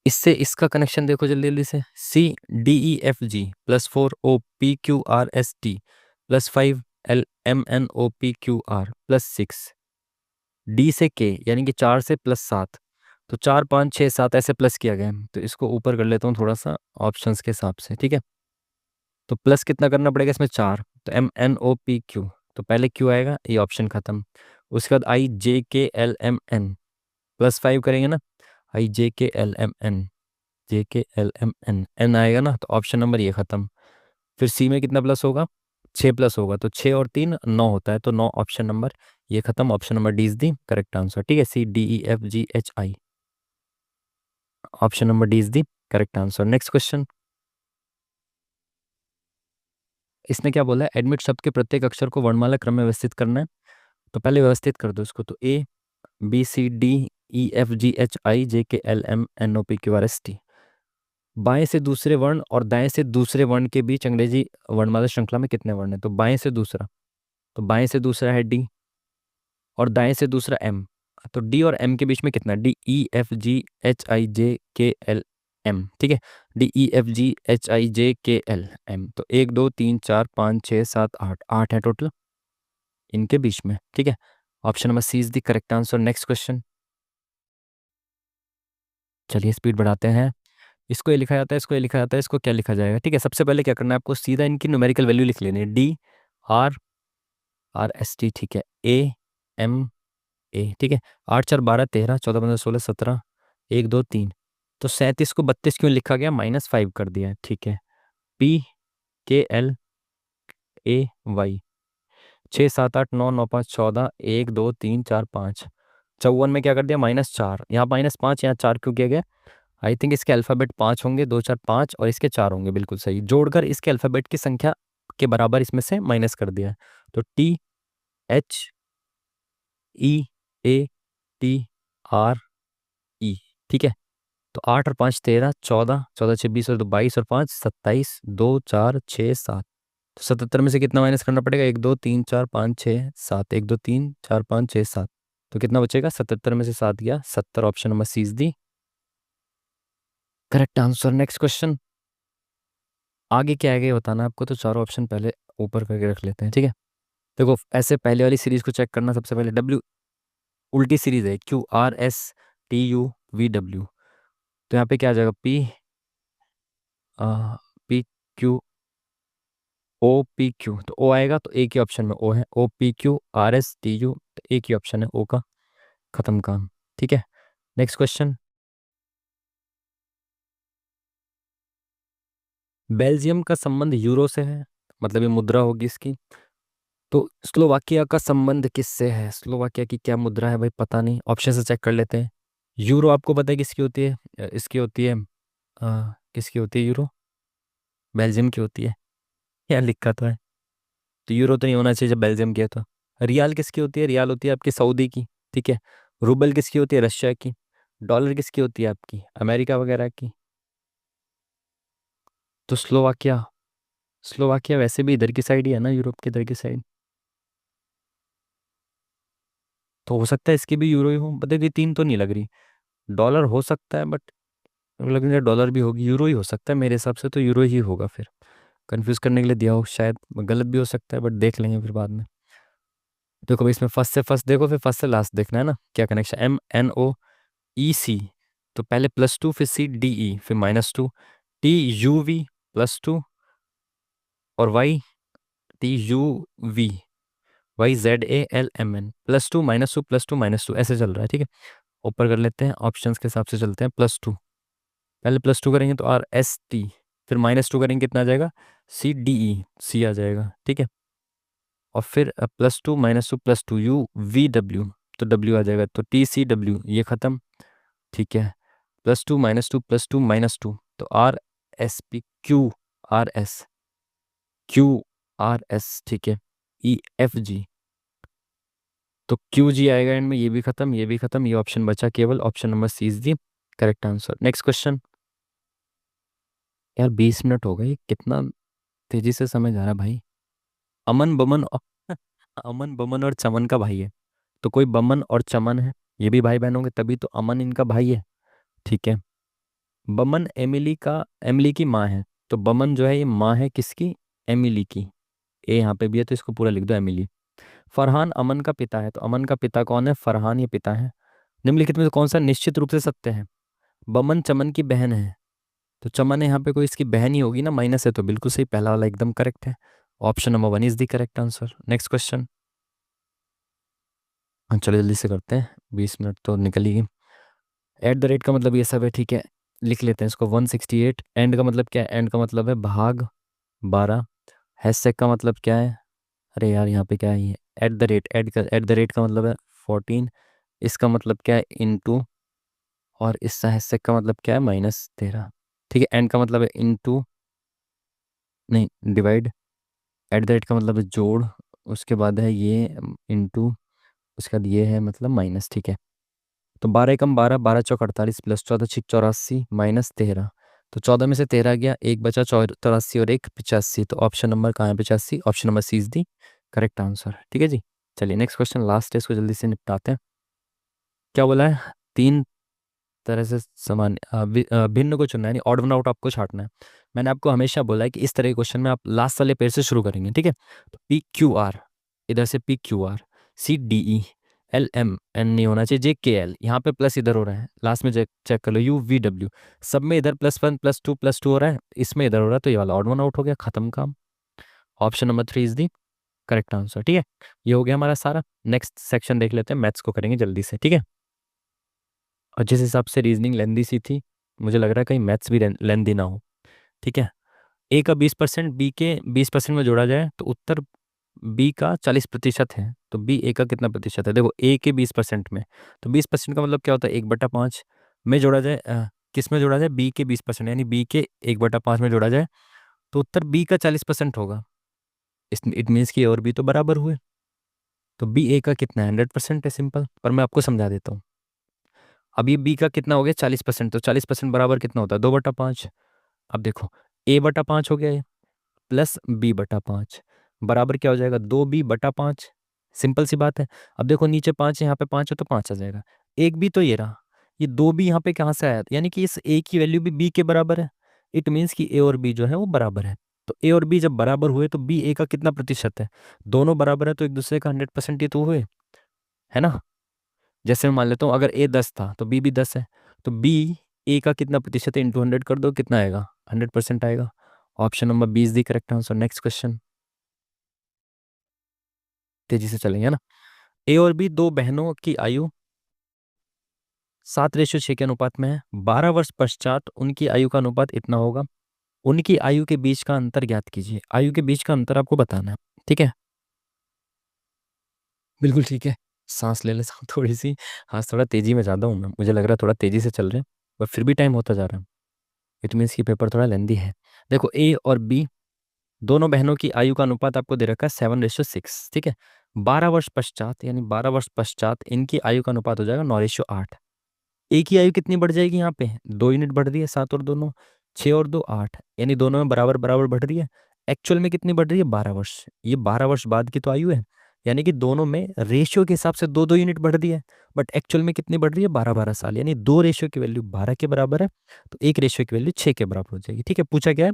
इससे इसका कनेक्शन देखो जल्दी जल्दी से, CDEFG +4OPQRST +5LMNOPQR +6, D से K, यानी कि 4 से +7, तो 4 5 6 7 ऐसे प्लस किया गया है। तो इसको ऊपर कर लेता हूँ थोड़ा सा ऑप्शंस के हिसाब से, ठीक है। तो प्लस कितना करना पड़ेगा इसमें, 4, तो MNOPQ, तो पहले Q आएगा, ये ऑप्शन खत्म। उसके बाद IJKLMN, +5 करेंगे ना, IJKLMN, JKLMN, N आएगा ना, तो ऑप्शन नंबर ये खत्म। फिर सी में कितना प्लस होगा, 6 प्लस होगा, तो 6 और 3 9 होता है, तो 9, ऑप्शन नंबर ये खत्म। Option number D is the correct answer, ठीक है। CDEFGHI, option number D is the correct answer. Next question. इसने क्या बोला है, एडमिट शब्द के प्रत्येक अक्षर को वर्णमाला क्रम में व्यवस्थित करना है। तो पहले व्यवस्थित कर दो इसको, तो ABCDEFGHIJKLMNOPQRST, बाएं से दूसरे वर्ण और दाएं से दूसरे वर्ण के बीच अंग्रेजी वर्णमाला श्रृंखला में कितने वर्ण हैं, तो बाएं से दूसरा, तो बाएं से दूसरा है D, और दाएं से दूसरा M, तो D और M के बीच में कितना, DEFGHIJKLM, ठीक है। DEFGHIJKLM, तो 1 2 3 4 5 6 7 8, 8 है टोटल इनके बीच में, ठीक है। Option number C is the correct answer. Next question. चलिए स्पीड बढ़ाते हैं। इसको ये लिखा जाता है, इसको ये लिखा जाता है, इसको क्या लिखा जाएगा, ठीक है। सबसे पहले क्या करना है आपको, सीधा इनकी न्यूमेरिकल वैल्यू लिख लेनी है, DRRST, ठीक है, AMA, ठीक है। 8 4 12 13 14 15 16 17, 1 2 3, तो 37 को 32 क्यों लिखा गया, -5 कर दिया है, ठीक है। PKLAY, छः सात आठ नौ, नौ पाँच 14, 1 2 3 4 5, 54 में क्या कर दिया -4, यहाँ -5, यहाँ 4 क्यों किया गया? आई थिंक इसके अल्फ़ाबेट 5 होंगे, 2 4 5, और इसके 4 होंगे, बिल्कुल सही। जोड़कर इसके अल्फ़ाबेट की संख्या के बराबर इसमें से माइनस कर दिया है। तो THEATR, ठीक है। तो 8 और 5 13, 14, 14 26 और 2 22 और 5 27, 2 4 6 7। तो 77 में से कितना माइनस करना पड़ेगा? 1 2 3 4 5 6 7, 1 2 3 4 5 6 7। तो कितना बचेगा? 77 में से 7 गया 70, option number C is the correct answer. Next question, आगे क्या आएगा ये बताना आपको, तो चारों ऑप्शन पहले ऊपर करके रख लेते हैं, ठीक है। देखो ऐसे पहले वाली सीरीज को चेक करना, सबसे पहले डब्ल्यू उल्टी सीरीज है, QRSTUVW। तो यहाँ पे क्या आ जाएगा? PQOPQ, तो ओ आएगा, तो एक ही ऑप्शन में ओ है। OPQRSTU, तो एक ही ऑप्शन है ओ का, खत्म काम, ठीक है। नेक्स्ट क्वेश्चन, बेल्जियम का संबंध यूरो से है, मतलब ये मुद्रा होगी इसकी। तो स्लोवाकिया का संबंध किससे है? स्लोवाकिया की क्या मुद्रा है भाई, पता नहीं, ऑप्शन से चेक कर लेते हैं। यूरो आपको पता है किसकी होती है? इसकी होती है, किसकी होती है यूरो? बेल्जियम की होती है, क्या लिखा तो है। तो यूरो तो नहीं होना चाहिए जब बेल्जियम की है तो। रियाल किसकी होती है? रियाल होती है आपकी सऊदी की, ठीक है। रूबल किसकी होती है? रशिया की। डॉलर किसकी होती है? आपकी अमेरिका वगैरह की। तो स्लोवाकिया, स्लोवाकिया वैसे भी इधर की साइड ही है ना, यूरोप के इधर की साइड। तो हो सकता है इसकी भी यूरो ही हो, पता नहीं, तीन तो नहीं लग रही। डॉलर हो सकता है, बट लग रहा है डॉलर भी होगी, यूरो ही हो सकता है मेरे हिसाब से, तो यूरो ही होगा फिर। कंफ्यूज करने के लिए दिया हो शायद, गलत भी हो सकता है, बट देख लेंगे फिर बाद में। देखो भाई इसमें फर्स्ट से फर्स्ट देखो, फिर फर्स्ट से लास्ट देखना है ना, क्या कनेक्शन। MNOEC, तो पहले +2, फिर CDE, फिर -2, TUV +2, और YTUV, YZALMN, +2 -2 +2 -2, ऐसे चल रहा है, ठीक है। ऊपर कर लेते हैं, ऑप्शंस के हिसाब से चलते हैं। +2, पहले +2 करेंगे तो RST, फिर -2 करेंगे कितना आ जाएगा? CDE, C आ जाएगा, ठीक है। और फिर +2 -2 +2 UVW, तो W आ जाएगा, तो TCW, ये खत्म, ठीक है। +2 -2 +2 -2, तो RSPQRS, ठीक है। EFG, तो QG आएगा एंड में, ये भी खत्म, ये भी खत्म, ये ऑप्शन बचा केवल, option number C is the correct answer. Next question, यार 20 मिनट हो गए, कितना तेजी से समय जा रहा है भाई। अमन बमन अमन बमन और चमन का भाई है, तो कोई बमन और चमन है, ये भी भाई बहन होंगे, तभी तो अमन इनका भाई है, ठीक है। बमन एमिली की माँ है, तो बमन जो है ये माँ है किसकी? एमिली की। ए यहाँ पे भी है, तो इसको पूरा लिख दो एमिली। फरहान अमन का पिता है, तो अमन का पिता कौन है? फरहान ये पिता है। निम्नलिखित में से कौन सा निश्चित रूप से सत्य है? बमन चमन की बहन है, तो चमन यहाँ पे कोई इसकी बहन ही होगी ना, माइनस है, तो बिल्कुल सही, पहला वाला एकदम करेक्ट है। Option number 1 is the correct answer. Next question, हाँ चलो जल्दी से करते हैं, 20 मिनट तो निकल ही गई। @ का मतलब ये सब है, ठीक है, लिख लेते हैं इसको। 168, एंड का मतलब क्या है? एंड का मतलब है भाग 12। हैशटैग का मतलब क्या है? अरे यार यहाँ पे क्या है ये? @ का मतलब है 14। इसका मतलब क्या है? इनटू। और इस हैशटैग का मतलब क्या है? -13, ठीक है। एंड का मतलब है इनटू, नहीं डिवाइड। @ का मतलब है जोड़, उसके बाद है ये इनटू, उसके बाद ये है मतलब माइनस, ठीक है। तो 12 एकम 12, 12 × 4 = 48, +14 × 6 = 84, -13। तो 14 में से 13 गया, एक बचा 84 और एक 85, तो ऑप्शन नंबर कहाँ है? 85, option number C is the correct answer, ठीक है जी। चलिए नेक्स्ट क्वेश्चन, लास्ट है, इसको जल्दी से निपटाते हैं। क्या बोला है? तीन तरह से समान भिन्न को चुनना है, यानी ऑड वन आउट आपको छांटना है। मैंने आपको हमेशा बोला है कि इस तरह के क्वेश्चन में आप लास्ट वाले पेड़ से शुरू करेंगे, ठीक है। तो PQR, इधर से PQR, CDE, LMN नहीं होना चाहिए, JKL, यहाँ पे प्लस इधर हो रहा है, लास्ट में चेक चेक कर लो, UVW, सब में इधर +1 +2 +2 हो रहा है, इसमें इधर हो रहा है, तो ये वाला ऑड वन आउट हो गया, खत्म काम। Option number 3 is the correct answer, ठीक है। ये हो गया हमारा सारा। नेक्स्ट सेक्शन देख लेते हैं, मैथ्स को करेंगे जल्दी से, ठीक है। और जिस हिसाब से रीजनिंग लेंदी सी थी, मुझे लग रहा है कहीं मैथ्स भी लेंदी ना हो, ठीक है। A का 20% B के 20% में जोड़ा जाए तो उत्तर बी का 40% है, तो बी ए का कितना प्रतिशत है? देखो ए के 20% में, तो 20% का मतलब क्या होता है? 1/5 में जोड़ा जाए, किस में जोड़ा जाए? बी के 20%, यानी बी के 1/5 में जोड़ा जाए, तो उत्तर बी का 40% होगा। इट मीन्स कि ए और बी तो बराबर हुए, तो बी ए का कितना है? 100% है, सिंपल। पर मैं आपको समझा देता हूँ। अब ये बी का कितना हो गया? 40%, तो 40% बराबर कितना होता है? 2/5। अब देखो, A/5 हो गया ये, प्लस B/5 बराबर क्या हो जाएगा? 2B/5। सिंपल सी बात है। अब देखो नीचे 5 है, यहाँ पे 5 है, तो 5 आ जाएगा। एक बी तो ये रहा, ये 2B यहाँ पे कहाँ से आया? यानी कि इस ए की वैल्यू भी बी के बराबर है। इट मीन्स कि ए और बी जो है वो बराबर है। तो ए और बी जब बराबर हुए तो बी ए का कितना प्रतिशत है? दोनों बराबर है, तो एक दूसरे का 100% ही तो हुए, है ना? जैसे मैं मान लेता हूँ, अगर ए 10 था तो बी भी 10 है, तो बी ए का कितना प्रतिशत है? इंटू 100 कर दो, कितना आएगा? 100% आएगा। Option number B is the correct answer. Next question, तेजी से चलेंगे, है ना? ए और बी दो बहनों की आयु 7:6 के अनुपात में है। 12 वर्ष पश्चात उनकी आयु का अनुपात इतना होगा। उनकी आयु के बीच का अंतर ज्ञात कीजिए। आयु के बीच का अंतर आपको बताना है, ठीक है? बिल्कुल ठीक है। सांस ले लेता हूँ थोड़ी सी। हाँ, थोड़ा तेजी में ज़्यादा हूँ मैं, मुझे लग रहा है थोड़ा तेजी से चल रहे हैं, पर फिर भी टाइम होता जा रहा है। इट मीन्स कि पेपर थोड़ा लेंदी है। देखो, ए और बी दोनों बहनों की आयु का अनुपात आपको दे रखा है 7:6, ठीक है? 12 वर्ष पश्चात, यानी 12 वर्ष पश्चात इनकी आयु का अनुपात हो जाएगा 9:8। एक ही आयु कितनी बढ़ जाएगी यहाँ पे? 2 यूनिट बढ़ रही है, 7 और 2 9, 6 और 2 8, यानी दोनों में बराबर बराबर बढ़ रही है। एक्चुअल में कितनी बढ़ रही है? 12 वर्ष। ये 12 वर्ष बाद की तो आयु है, यानी कि दोनों में रेशियो के हिसाब से 2 2 यूनिट बढ़ रही है। बट एक्चुअल में कितनी बढ़ रही है? 12 12 साल, यानी दो रेशियो की वैल्यू 12 के बराबर है, तो एक रेशियो की वैल्यू 6 के बराबर हो जाएगी, ठीक है? पूछा क्या है?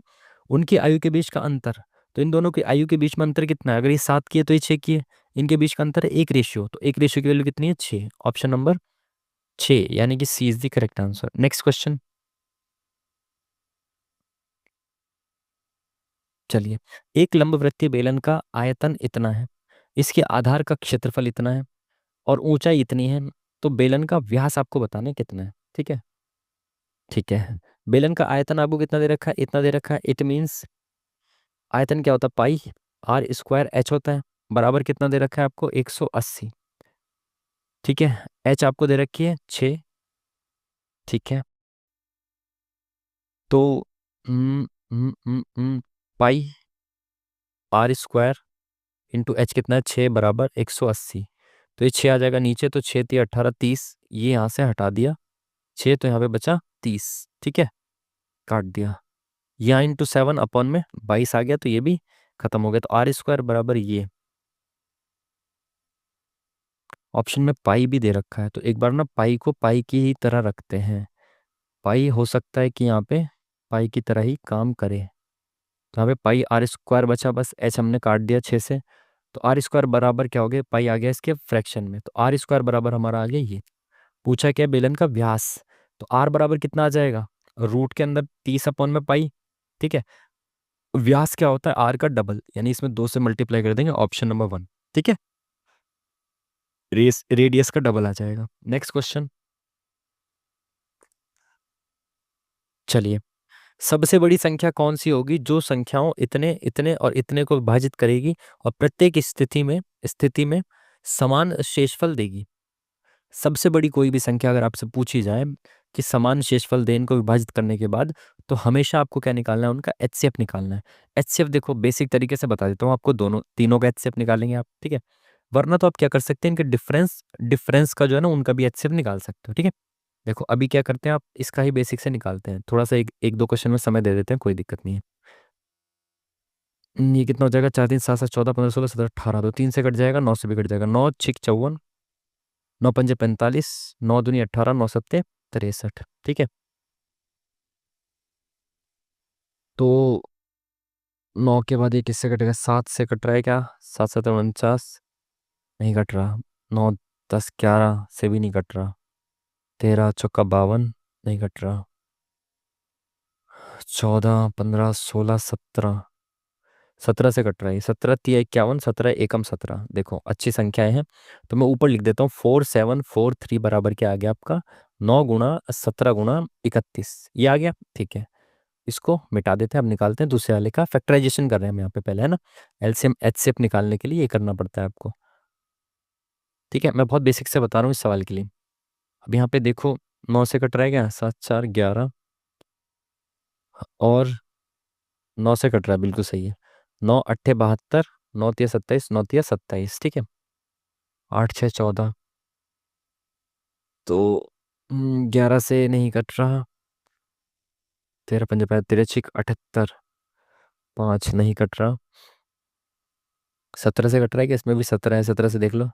उनकी आयु के बीच का अंतर। तो इन दोनों की आयु के बीच में अंतर कितना है? अगर ये 7 की है तो ये 6 की है। इनके बीच का अंतर है 1 रेशियो, तो एक रेशियो की वैल्यू कितनी है? 6। ऑप्शन नंबर 6, यानी कि C is the correct answer. Next question, चलिए। एक लंबवृत्तीय बेलन का आयतन इतना है, इसके आधार का क्षेत्रफल इतना है, और ऊंचाई इतनी है, तो बेलन का व्यास आपको बताना है कितना है, ठीक है? ठीक है। बेलन का आयतन आपको कितना दे रखा है? इतना दे रखा है। इट मीन्स आयतन क्या होता है? पाई R² H होता है, बराबर कितना दे रखा है आपको? 180, ठीक है? एच आपको दे रखी है 6, ठीक है? तो पाई R² इंटू एच कितना है? 6 बराबर 180। तो ये 6 आ जाएगा नीचे, तो 6 3 18 30, ये यहाँ से हटा दिया 6, तो यहाँ पे बचा 30, ठीक है? काट दिया। यहाँ इंटू 7 अपॉन में 22 आ गया, तो ये भी खत्म हो गया। तो R² बराबर ये, ऑप्शन में पाई भी दे रखा है, तो एक बार ना पाई को पाई की ही तरह रखते हैं। पाई हो सकता है कि यहाँ पे पाई की तरह ही काम करे, तो यहाँ पे पाई R² बचा, बस एच हमने काट दिया 6 से। तो R² बराबर क्या हो गया? पाई आ गया इसके फ्रैक्शन में, तो R² बराबर हमारा आ गया ये। पूछा क्या? बेलन का व्यास। तो आर बराबर कितना आ जाएगा? रूट के अंदर 30/पाई, ठीक है? व्यास क्या होता है? आर का डबल, यानी इसमें 2 से मल्टीप्लाई कर देंगे, ऑप्शन नंबर 1, ठीक है? रेडियस का डबल आ जाएगा। नेक्स्ट क्वेश्चन, चलिए। सबसे बड़ी संख्या कौन सी होगी जो संख्याओं इतने इतने और इतने को विभाजित करेगी और प्रत्येक स्थिति में समान शेषफल देगी? सबसे बड़ी कोई भी संख्या अगर आपसे पूछी जाए कि समान शेषफल दे इनको विभाजित करने के बाद, तो हमेशा आपको क्या निकालना है? उनका एचसीएफ निकालना है। एचसीएफ देखो बेसिक तरीके से बता देता हूँ आपको, दोनों तीनों का एचसीएफ निकालेंगे आप, ठीक है? वरना तो आप क्या कर सकते हैं, इनके डिफरेंस डिफरेंस का जो है ना, उनका भी एचसीएफ निकाल सकते हो, ठीक है? देखो अभी क्या करते हैं, आप इसका ही बेसिक से निकालते हैं। थोड़ा सा एक दो क्वेश्चन में समय दे देते हैं, कोई दिक्कत नहीं है। ये कितना हो जाएगा? 4 3 7 7 14 15 16 17 18, तो 3 से कट जाएगा, 9 से भी कट जाएगा। 9 6 54, 9 5 45, 9 दूनी 18, 9 7 63, ठीक है? तो 9 के बाद ये किससे कटेगा? 7 से कट रहा है क्या? 7 7 49, नहीं कट रहा। 9 10 11 से भी नहीं कट रहा। 13 चौका 52, नहीं कट रहा। 14 15 16 17, 17 से कट रहा है। 17 3 51, 17 एकम 17। देखो अच्छी संख्याएं हैं, तो मैं ऊपर लिख देता हूँ 4743 बराबर क्या आ गया आपका? 9 गुणा 17 गुणा 31, ये आ गया, ठीक है? इसको मिटा देते हैं, अब निकालते हैं दूसरे वाले का। फैक्टराइजेशन कर रहे हैं हम यहाँ पे पहले, है ना। एलसीएम एचसीएफ निकालने के लिए ये करना पड़ता है आपको। ठीक है, मैं बहुत बेसिक से बता रहा हूँ इस सवाल के लिए। अब यहाँ पे देखो, 9 से कट रहा है क्या, 7 4 11, और 9 से कट रहा है, बिल्कुल सही है। 9 अट्ठे 72, 9 तिया 27, 9 तिया 27, ठीक है। 8 6 14, तो 11 से नहीं कट रहा। 13 पंजे 13 छिक 78, 5 नहीं कट रहा। 17 से कट रहा है क्या, इसमें भी 17 है, 17 से देख लो।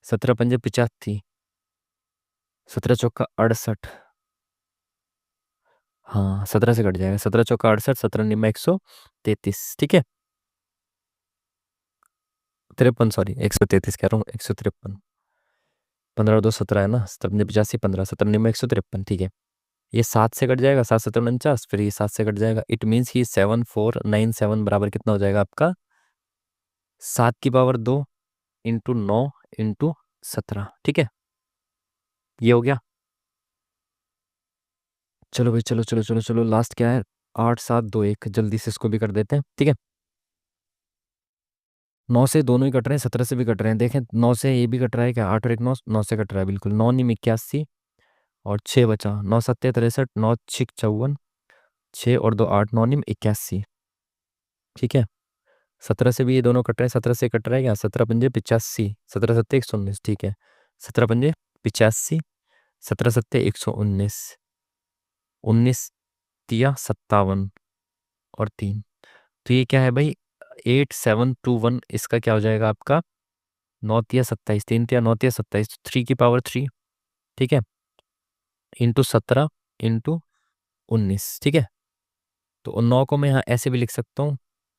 17 पंजे 85, 17 चौका 68, हाँ 17 से कट जाएगा। 17 चौका 68, 17 निम्न 133, ठीक है। 53, सॉरी 133 कह रहा हूँ, 153। 15 2 17 है ना, 17 85, 15 17 निम्न 153, ठीक है। ये 7 से कट जाएगा, 7 17 49, फिर ये 7 से कट जाएगा। इट मीन्स कि 7497 बराबर कितना हो जाएगा आपका, 7 की पावर 2 इंटू 9 इंटू 17, ठीक है। ये हो गया। चलो भाई, चलो चलो चलो चलो, लास्ट क्या है, 8 7 2 1, जल्दी से इसको भी कर देते हैं, ठीक है। 9 से दोनों ही कट रहे हैं, 17 से भी कट रहे हैं। देखें, 9 से ये भी कट रहा है क्या, 8 और 1 9, 9 से कट रहा है बिल्कुल। 9 निम 81, और 6 बचा, 9 7 63, 9 6 54, 6 और 2 8, 9 निम 81, ठीक है। 17 से भी ये दोनों कट रहे हैं, 17 से कट रहा है क्या, 17 पंजे 85, 17 सत्ते 119, ठीक है। 17 पंजे 85, 17 सत्ते 119, 19 तिया 57, और 3। तो ये क्या है भाई, 8721, इसका क्या हो जाएगा आपका, 9 तिया 27, 3 तिया 9 तिया 27, 3 की पावर 3, ठीक है, इंटू 17 इंटू 19, ठीक है। तो 9 को मैं यहाँ ऐसे भी लिख सकता हूँ,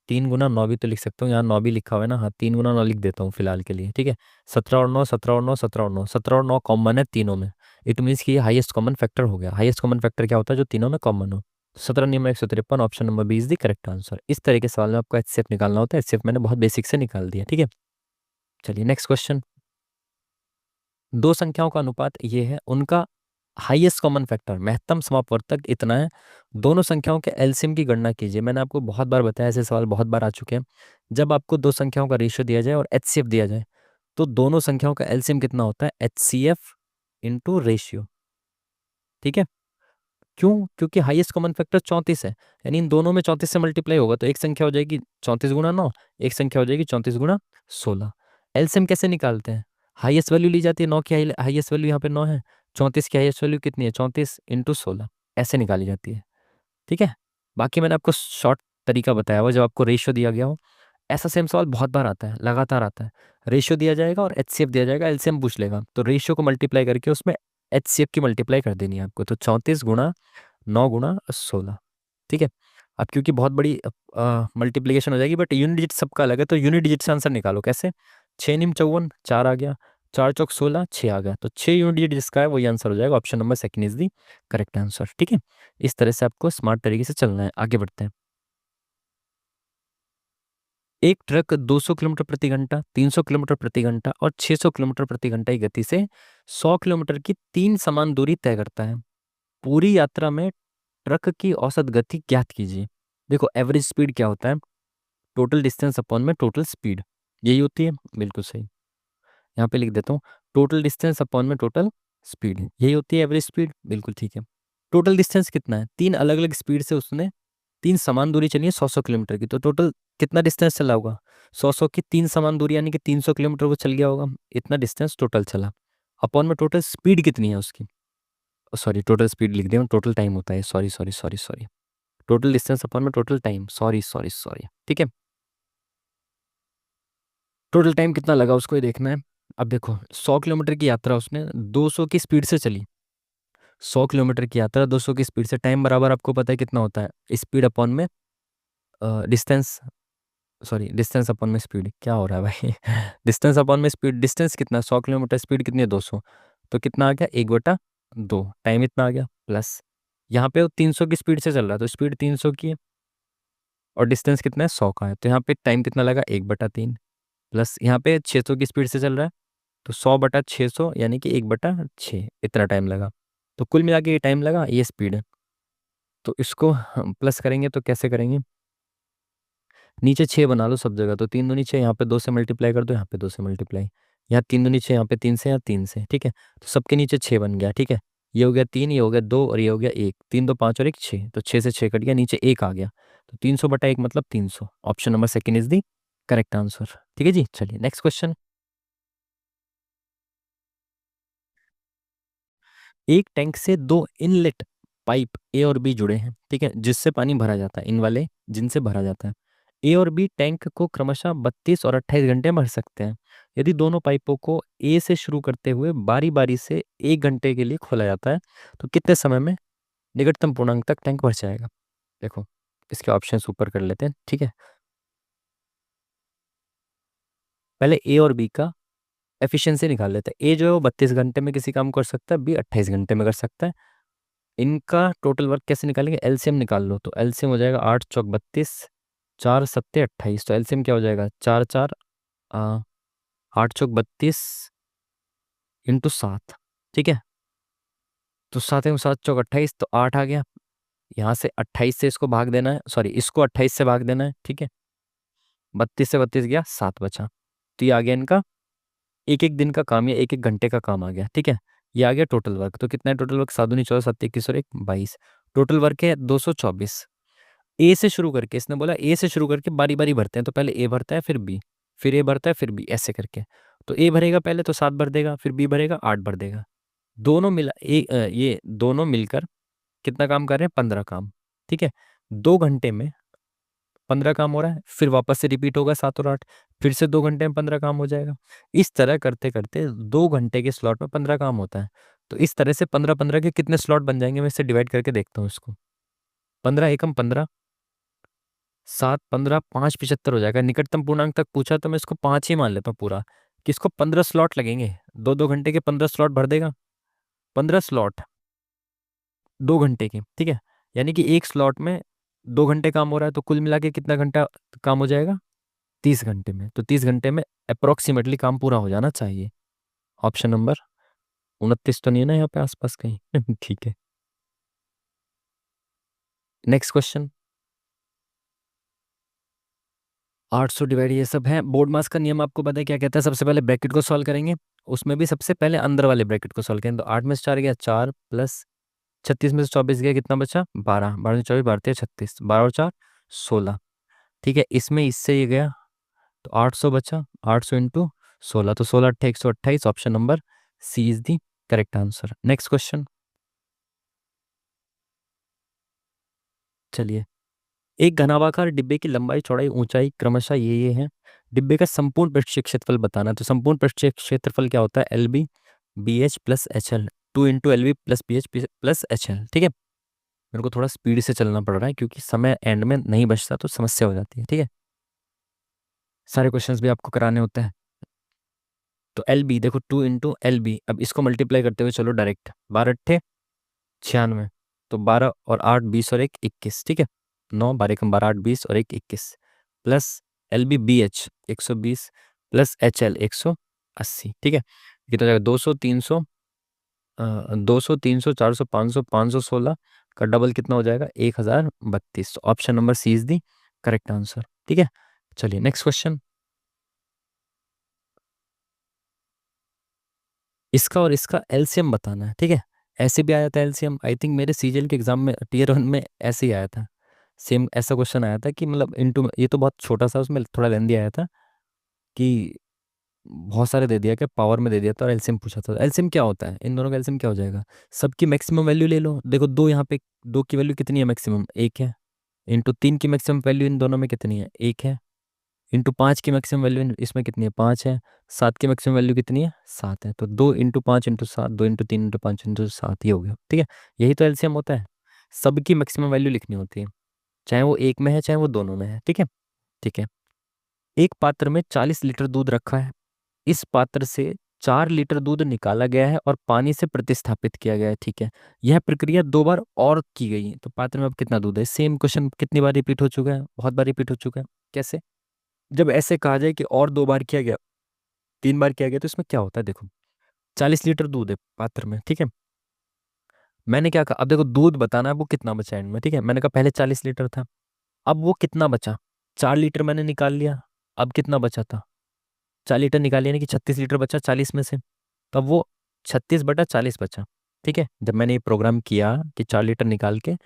3 गुना 9 भी तो लिख सकता हूँ, यहाँ 9 भी लिखा हुआ है ना, हाँ 3 गुना 9 लिख देता हूँ फिलहाल के लिए, ठीक है। 17 और 9, 17 और 9, 17 और 9, 17 और 9 कॉमन है तीनों में। इट मीन्स कि ये हाईएस्ट कॉमन फैक्टर हो गया। हाईएस्ट कॉमन फैक्टर क्या होता है, जो तीनों में कॉमन हो। 17 नियम 153, option number B is the correct answer. इस तरह के सवाल में आपको एचसीएफ निकालना होता है। एचसीएफ मैंने बहुत बेसिक से निकाल दिया, ठीक है। चलिए नेक्स्ट क्वेश्चन। दो संख्याओं का अनुपात ये है, उनका हाईएस्ट कॉमन फैक्टर महत्तम समापवर्तक इतना है, दोनों संख्याओं के एलसीएम की गणना कीजिए। मैंने आपको बहुत बार बताया, ऐसे सवाल बहुत बार आ चुके हैं। जब आपको दो संख्याओं का रेशियो दिया जाए और एचसीएफ दिया जाए, तो दोनों संख्याओं का एलसीएम कितना होता है, एचसीएफ इंटू रेशियो, ठीक है। क्यों, क्योंकि हाईएस्ट कॉमन फैक्टर 34 है, यानी इन दोनों में 34 से मल्टीप्लाई होगा, तो एक संख्या हो जाएगी 34 गुना 9, एक संख्या हो जाएगी 34 गुना 16। एलसीएम कैसे निकालते हैं, हाईएस्ट वैल्यू ली जाती है, 9 की हाईएस्ट वैल्यू यहाँ पे 9 है, 34 की हाईएस्ट वैल्यू कितनी है, 34 इंटू 16, ऐसे निकाली जाती है, ठीक है। बाकी मैंने आपको शॉर्ट तरीका बताया हुआ, जब आपको रेशियो दिया गया हो। ऐसा सेम सवाल बहुत बार आता है, लगातार आता है। रेशियो दिया जाएगा और एचसीएफ दिया जाएगा, एलसीएम पूछ लेगा, तो रेशियो को मल्टीप्लाई करके उसमें एचसीएफ की मल्टीप्लाई कर देनी है आपको, तो 34 गुना 9 गुना 16, ठीक है। अब क्योंकि बहुत बड़ी मल्टीप्लीकेशन हो जाएगी, बट यूनिट डिजिट सबका अलग है, तो यूनिट डिजिट से आंसर निकालो कैसे। 6 निम 54, 4 आ गया, 4 चौक 16, 6 आ गया, तो 6 यूनिट डिजिट जिसका है वही आंसर हो जाएगा। Option number second is the correct answer, ठीक है। इस तरह से आपको स्मार्ट तरीके से चलना है। आगे बढ़ते हैं। एक ट्रक 200 किलोमीटर प्रति घंटा, 300 किलोमीटर प्रति घंटा और 600 किलोमीटर प्रति घंटा की गति से 100 किलोमीटर की तीन समान दूरी तय करता है। पूरी यात्रा में ट्रक की औसत गति ज्ञात कीजिए। देखो, एवरेज स्पीड क्या होता है, टोटल डिस्टेंस अपॉन में टोटल स्पीड, यही होती है, बिल्कुल सही। यहाँ पे लिख देता हूँ, टोटल डिस्टेंस अपॉन में टोटल स्पीड, यही होती है एवरेज स्पीड, बिल्कुल ठीक है। टोटल डिस्टेंस कितना है, तीन अलग अलग स्पीड से उसने तीन समान दूरी चली है 100 किलोमीटर की, तो टोटल कितना डिस्टेंस चला होगा, 100 की तीन समान दूरी, यानी कि 300 किलोमीटर वो चल गया होगा, इतना डिस्टेंस टोटल चला। अपॉन में टोटल स्पीड कितनी है उसकी, सॉरी टोटल स्पीड लिख दिया, टोटल टाइम होता है, sorry sorry sorry sorry, total distance upon में total time, sorry sorry sorry, ठीक है। टोटल टाइम कितना लगा उसको ये देखना है। अब देखो, 100 किलोमीटर की यात्रा उसने 200 की स्पीड से चली, 100 किलोमीटर की यात्रा 200 की स्पीड से, टाइम बराबर आपको पता है कितना होता है, स्पीड अपॉन में डिस्टेंस, सॉरी डिस्टेंस अपॉन में स्पीड, क्या हो रहा है भाई डिस्टेंस अपॉन में स्पीड, डिस्टेंस कितना, 100 किलोमीटर, स्पीड कितनी है 200, तो कितना आ गया 1/2, टाइम इतना आ गया, प्लस यहाँ पे वो 300 की स्पीड से चल रहा है, तो स्पीड 300 की है, और डिस्टेंस कितना है 100 का है, तो यहाँ पे टाइम कितना लगा 1/3, प्लस यहाँ पे 600 की स्पीड से चल रहा है, तो 100/600 यानी कि 1/6, इतना टाइम लगा। तो कुल मिला के ये टाइम लगा, ये स्पीड है। तो इसको हम प्लस करेंगे तो कैसे करेंगे, नीचे 6 बना लो सब जगह, तो 3 दूनी 6, यहाँ पे 2 से मल्टीप्लाई कर दो, यहाँ पे 2 से मल्टीप्लाई, यहाँ 3 दूनी 6, यहाँ पे 3 से, यहाँ 3 से, ठीक है। तो सबके नीचे 6 बन गया, ठीक है। ये हो गया 3, ये हो गया 2 और ये हो गया 1, 3 2 5 और 1 6, तो 6 से 6 कट गया, नीचे 1 आ गया। तो 300/1 मतलब 300। Option number second is the correct answer. ठीक है जी, चलिए नेक्स्ट क्वेश्चन। एक टैंक से दो इनलेट पाइप ए और बी जुड़े हैं, ठीक है, जिससे पानी भरा जाता है, इन वाले जिनसे भरा जाता है। ए और बी टैंक को क्रमशः 32 और 28 घंटे में भर सकते हैं। यदि दोनों पाइपों को ए से शुरू करते हुए बारी बारी से 1 घंटे के लिए खोला जाता है, तो कितने समय में निकटतम पूर्णांक तक टैंक भर जाएगा। देखो, इसके ऑप्शन ऊपर कर लेते हैं, ठीक है। पहले ए और बी का एफिशिएंसी निकाल लेते हैं। ए जो है वो 32 घंटे में किसी काम कर सकता है, बी 28 घंटे में कर सकता है। इनका टोटल वर्क कैसे निकालेंगे, एलसीएम निकाल लो, तो एलसीएम हो जाएगा 8 चौक 32, 4 सत्ते 28, तो एलसीएम क्या हो जाएगा, 4 4 8 चौक 32 इंटू 7, ठीक है। तो 7 7 चौक 28, तो 8 आ गया। यहाँ से 28 से इसको भाग देना है, सॉरी इसको 28 से भाग देना है, ठीक है। 32 से 32 गया, 7 बचा। तो ये आ गया इनका एक एक दिन का काम या एक एक घंटे का काम आ गया, ठीक है। ये आ गया टोटल वर्क। तो कितना है टोटल वर्क, 7 दूनी 14 7 21 और 1 22। टोटल वर्क है 224। ए से शुरू करके, इसने बोला ए से शुरू करके बारी बारी भरते हैं, तो पहले ए भरता है फिर बी, फिर ए भरता है फिर बी, ऐसे करके। तो ए भरेगा पहले तो 7 भर देगा, फिर बी भरेगा 8 भर देगा। दोनों मिला ये दोनों मिलकर कितना काम कर रहे हैं, 15 काम, ठीक है। 2 घंटे में 15 काम हो रहा है, फिर वापस से रिपीट होगा 7 और 8, फिर से 2 घंटे में 15 काम हो जाएगा। इस तरह करते करते 2 घंटे के स्लॉट में 15 काम होता है। तो इस तरह से 15 15 के कितने स्लॉट बन जाएंगे, मैं इससे डिवाइड करके देखता हूँ इसको। 15 एकम 15, 7 15, 5 75 हो जाएगा। निकटतम पूर्णांक तक पूछा तो मैं इसको 5 ही मान लेता हूँ पूरा, कि इसको 15 स्लॉट लगेंगे, 2 2 घंटे के 15 स्लॉट भर देगा। 15 स्लॉट 2 घंटे के, ठीक है। यानी कि एक स्लॉट में 2 घंटे काम हो रहा है, तो कुल मिला के कितना घंटा काम हो जाएगा, 30 घंटे में। तो 30 घंटे में अप्रोक्सीमेटली काम पूरा हो जाना चाहिए। ऑप्शन नंबर 29 तो नहीं है ना यहाँ पे आसपास कहीं ठीक है, नेक्स्ट क्वेश्चन। 800 डिवाइड ये सब है। बोर्ड मास का नियम आपको पता है क्या कहता है, सबसे पहले ब्रैकेट को सॉल्व करेंगे, उसमें भी सबसे पहले अंदर वाले ब्रैकेट को सॉल्व करेंगे। तो 8 में से 4 गया 4, प्लस 36 में से 24 गया, कितना बचा 12, 12 में 24 12 36, 12 और 4 16, ठीक है। इसमें इससे ये गया, तो 800 बचा, 800 इंटू 16, तो 16 8 128। Option number C is the correct answer. Next question. चलिए, एक घनाभाकार डिब्बे की लंबाई चौड़ाई ऊंचाई क्रमशः ये है। डिब्बे का संपूर्ण पृष्ठीय क्षेत्रफल बताना है। तो संपूर्ण पृष्ठीय क्षेत्रफल क्या होता है, L B B H plus H L, 2 into L B plus B H plus H L, ठीक है। मेरे को थोड़ा स्पीड से चलना पड़ रहा है क्योंकि समय एंड में नहीं बचता तो समस्या हो जाती है, ठीक है। सारे क्वेश्चंस भी आपको कराने होते हैं। तो एल बी देखो, 2 इंटू एल बी, अब इसको मल्टीप्लाई करते हुए चलो डायरेक्ट, 12 अट्ठे 96, तो 12 और 8 20 और 1 21, ठीक है। 9 12 एकम 12 8 20 और 1 21, plus L B B H 120, plus H L 180, ठीक है। कितना हो जाएगा, 200 300 400 500 का डबल कितना हो जाएगा, 1032। Option number C is the correct answer, ठीक है। चलिए नेक्स्ट क्वेश्चन। इसका और इसका एलसीएम बताना है, ठीक है। ऐसे भी आया था एलसीएम, आई थिंक मेरे सीजीएल के एग्जाम में टीयर 1 में ऐसे ही आया था। सेम ऐसा क्वेश्चन आया था कि मतलब इनटू, ये तो बहुत छोटा सा, उसमें थोड़ा लेंदी आया था कि बहुत सारे दे दिया, क्या पावर में दे दिया था और एलसीएम पूछा था। एलसीएम क्या होता है, इन दोनों का एलसीएम क्या हो जाएगा, सबकी मैक्सिमम वैल्यू ले लो। देखो दो यहाँ पे, दो की वैल्यू कितनी है, मैक्सिमम 1 है, इंटू 3 की मैक्सिमम वैल्यू इन दोनों में कितनी है, 1 है, इंटू 5 की मैक्सिमम वैल्यू इसमें कितनी है, 5 है, 7 की मैक्सिमम वैल्यू कितनी है, 7 है। तो 2 into 5 into 7, 2 into 3 into 5 into 7, ये हो गया, ठीक है। यही तो एलसीएम होता है, सबकी मैक्सिमम वैल्यू लिखनी होती है, चाहे वो एक में है चाहे वो दोनों में है, ठीक है। ठीक है, एक पात्र में 40 लीटर दूध रखा है। इस पात्र से 4 लीटर दूध निकाला गया है और पानी से प्रतिस्थापित किया गया है, ठीक है। यह प्रक्रिया 2 बार और की गई है, तो पात्र में अब कितना दूध है। सेम क्वेश्चन कितनी बार रिपीट हो चुका है, बहुत बार रिपीट हो चुका है। कैसे, जब ऐसे कहा जाए कि और 2 बार किया गया, 3 बार किया गया, तो इसमें क्या होता है, देखो 40 लीटर दूध है पात्र में, ठीक है। मैंने क्या कहा, अब देखो दूध बताना है वो कितना बचा एंड में, ठीक है। मैंने कहा पहले 40 लीटर था, अब वो कितना बचा, 4 लीटर मैंने निकाल लिया। अब कितना बचा था, 4 लीटर निकाल लिया, यानी कि 36 लीटर बचा 40 में से। तब वो 36/40 बचा, ठीक है। जब मैंने ये प्रोग्राम किया कि 4 लीटर निकाल के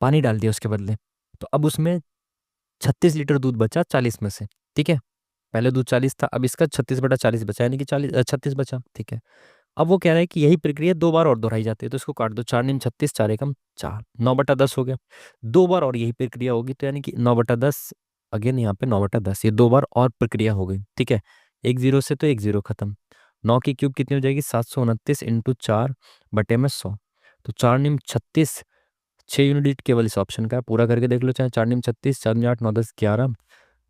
पानी डाल दिया उसके बदले, तो अब उसमें 36 लीटर दूध बचा 40 में से, ठीक है। पहले दूध 40 था, अब इसका 36/40 बचा, यानी कि 36 बचा, ठीक है। अब वो कह रहा है कि यही प्रक्रिया 2 बार और दोहराई जाती है, तो इसको काट दो, 4×9 36, 4 एकम 4, 9/10 हो गया। 2 बार और यही प्रक्रिया होगी, तो यानी कि 9/10, अगेन यहाँ पे 9/10, ये 2 बार और प्रक्रिया हो गई, ठीक है। एक जीरो से तो एक जीरो खत्म। 9 की क्यूब कितनी हो जाएगी, 729 × 4/100, तो 4×9 36, 6 यूनिट केवल इस ऑप्शन का है, पूरा करके देख लो, चाहे 4×9 36, 4×8 9 10 11,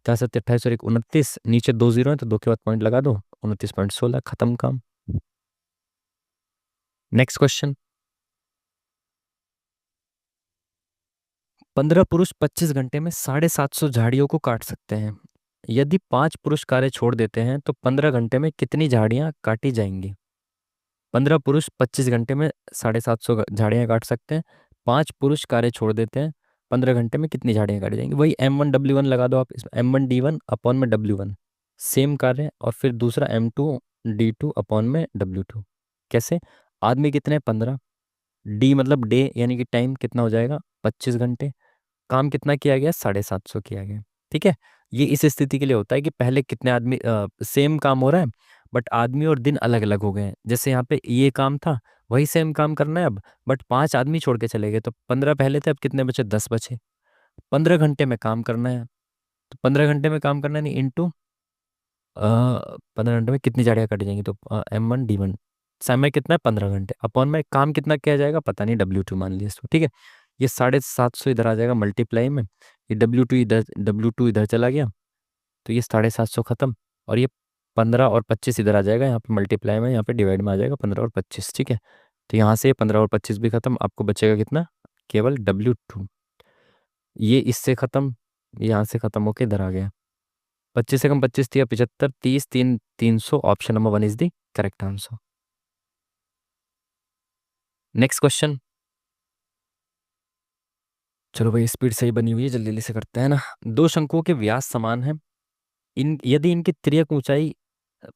4×7 28 और 1 29, नीचे 2 जीरो है तो दो के बाद पॉइंट लगा दो, 29.16, खत्म काम। Next question. 15 पुरुष 25 घंटे में 750 झाड़ियों को काट सकते हैं। यदि 5 पुरुष कार्य छोड़ देते हैं तो 15 घंटे में कितनी झाड़ियां काटी जाएंगी। 15 पुरुष 25 घंटे में 750 झाड़ियां काट सकते हैं। 5 पुरुष कार्य छोड़ देते हैं, 15 घंटे में कितनी झाड़ियां काटी जाएंगी। वही M1W1 लगा दो आप इसमें, M1D1 अपॉन में W1, सेम कार्य, और फिर दूसरा M2D2 अपॉन में W2। कैसे, आदमी कितने, 15, डी मतलब डे यानी कि टाइम कितना हो जाएगा, 25 घंटे, काम कितना किया गया, 750 किया गया, ठीक है। ये इस स्थिति के लिए होता है कि पहले कितने आदमी, सेम काम हो रहा है बट आदमी और दिन अलग अलग हो गए हैं। जैसे यहाँ पे ये काम था, वही सेम काम करना है अब, बट 5 आदमी छोड़ के चले गए, तो 15 पहले थे, अब कितने बचे, 10 बचे। 15 घंटे में काम करना है, तो 15 घंटे में काम करना है, नहीं इंटू 15 घंटे में कितनी झाड़ियाँ कट जाएंगी, तो M1D1, समय कितना है, 15 घंटे, अपॉन में काम कितना किया जाएगा पता नहीं, W2 मान लिया इसको, ठीक है। ये 750 इधर आ जाएगा मल्टीप्लाई में, ये W2 इधर चला गया, तो ये 750 खत्म, और ये 15 और 25 इधर आ जाएगा, यहाँ पे मल्टीप्लाई में, यहाँ पे डिवाइड में आ जाएगा 15 और 25, ठीक है। तो यहाँ से 15 और 25 भी खत्म, आपको बचेगा कितना, केवल W2। ये इससे खत्म, यहाँ से खत्म होके इधर आ गया। 25 से कम 25 दिया 75, 30 3 300, option number 1 is the correct answer. Next question. चलो भाई, स्पीड सही बनी हुई है, जल्दी जल्दी से करते हैं ना। दो शंकुओं के व्यास समान है, इन यदि इनकी तिर्यक ऊंचाई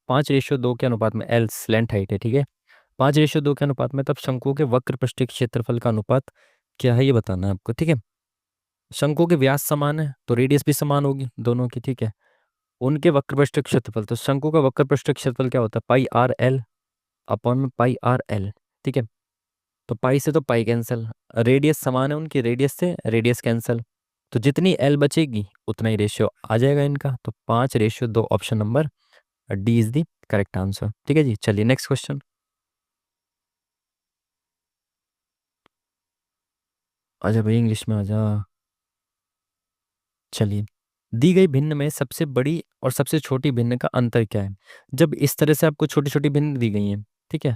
5:2 के अनुपात में, एल स्लैंट हाइट है, ठीक है, 5:2 के अनुपात में, तब शंकुओं के वक्र पृष्ठीय क्षेत्रफल का अनुपात क्या है, ये बताना है आपको, ठीक है। शंकुओं के व्यास समान है तो रेडियस भी समान होगी दोनों की, ठीक है। उनके वक्र पृष्ठीय क्षेत्रफल, तो शंकु का वक्र पृष्ठीय क्षेत्रफल क्या होता है, πr_l अपॉन में πr_l, ठीक है। तो पाई से तो पाई कैंसिल, रेडियस समान है उनकी, रेडियस से रेडियस कैंसिल, तो जितनी एल बचेगी उतना ही रेशियो आ जाएगा इनका, तो 5:2, option number D is the correct answer, ठीक है जी। चलिए नेक्स्ट क्वेश्चन। आजा भाई, इंग्लिश में आजा। चलिए, दी गई भिन्न में सबसे बड़ी और सबसे छोटी भिन्न का अंतर क्या है। जब इस तरह से आपको छोटी छोटी भिन्न दी गई हैं, ठीक है,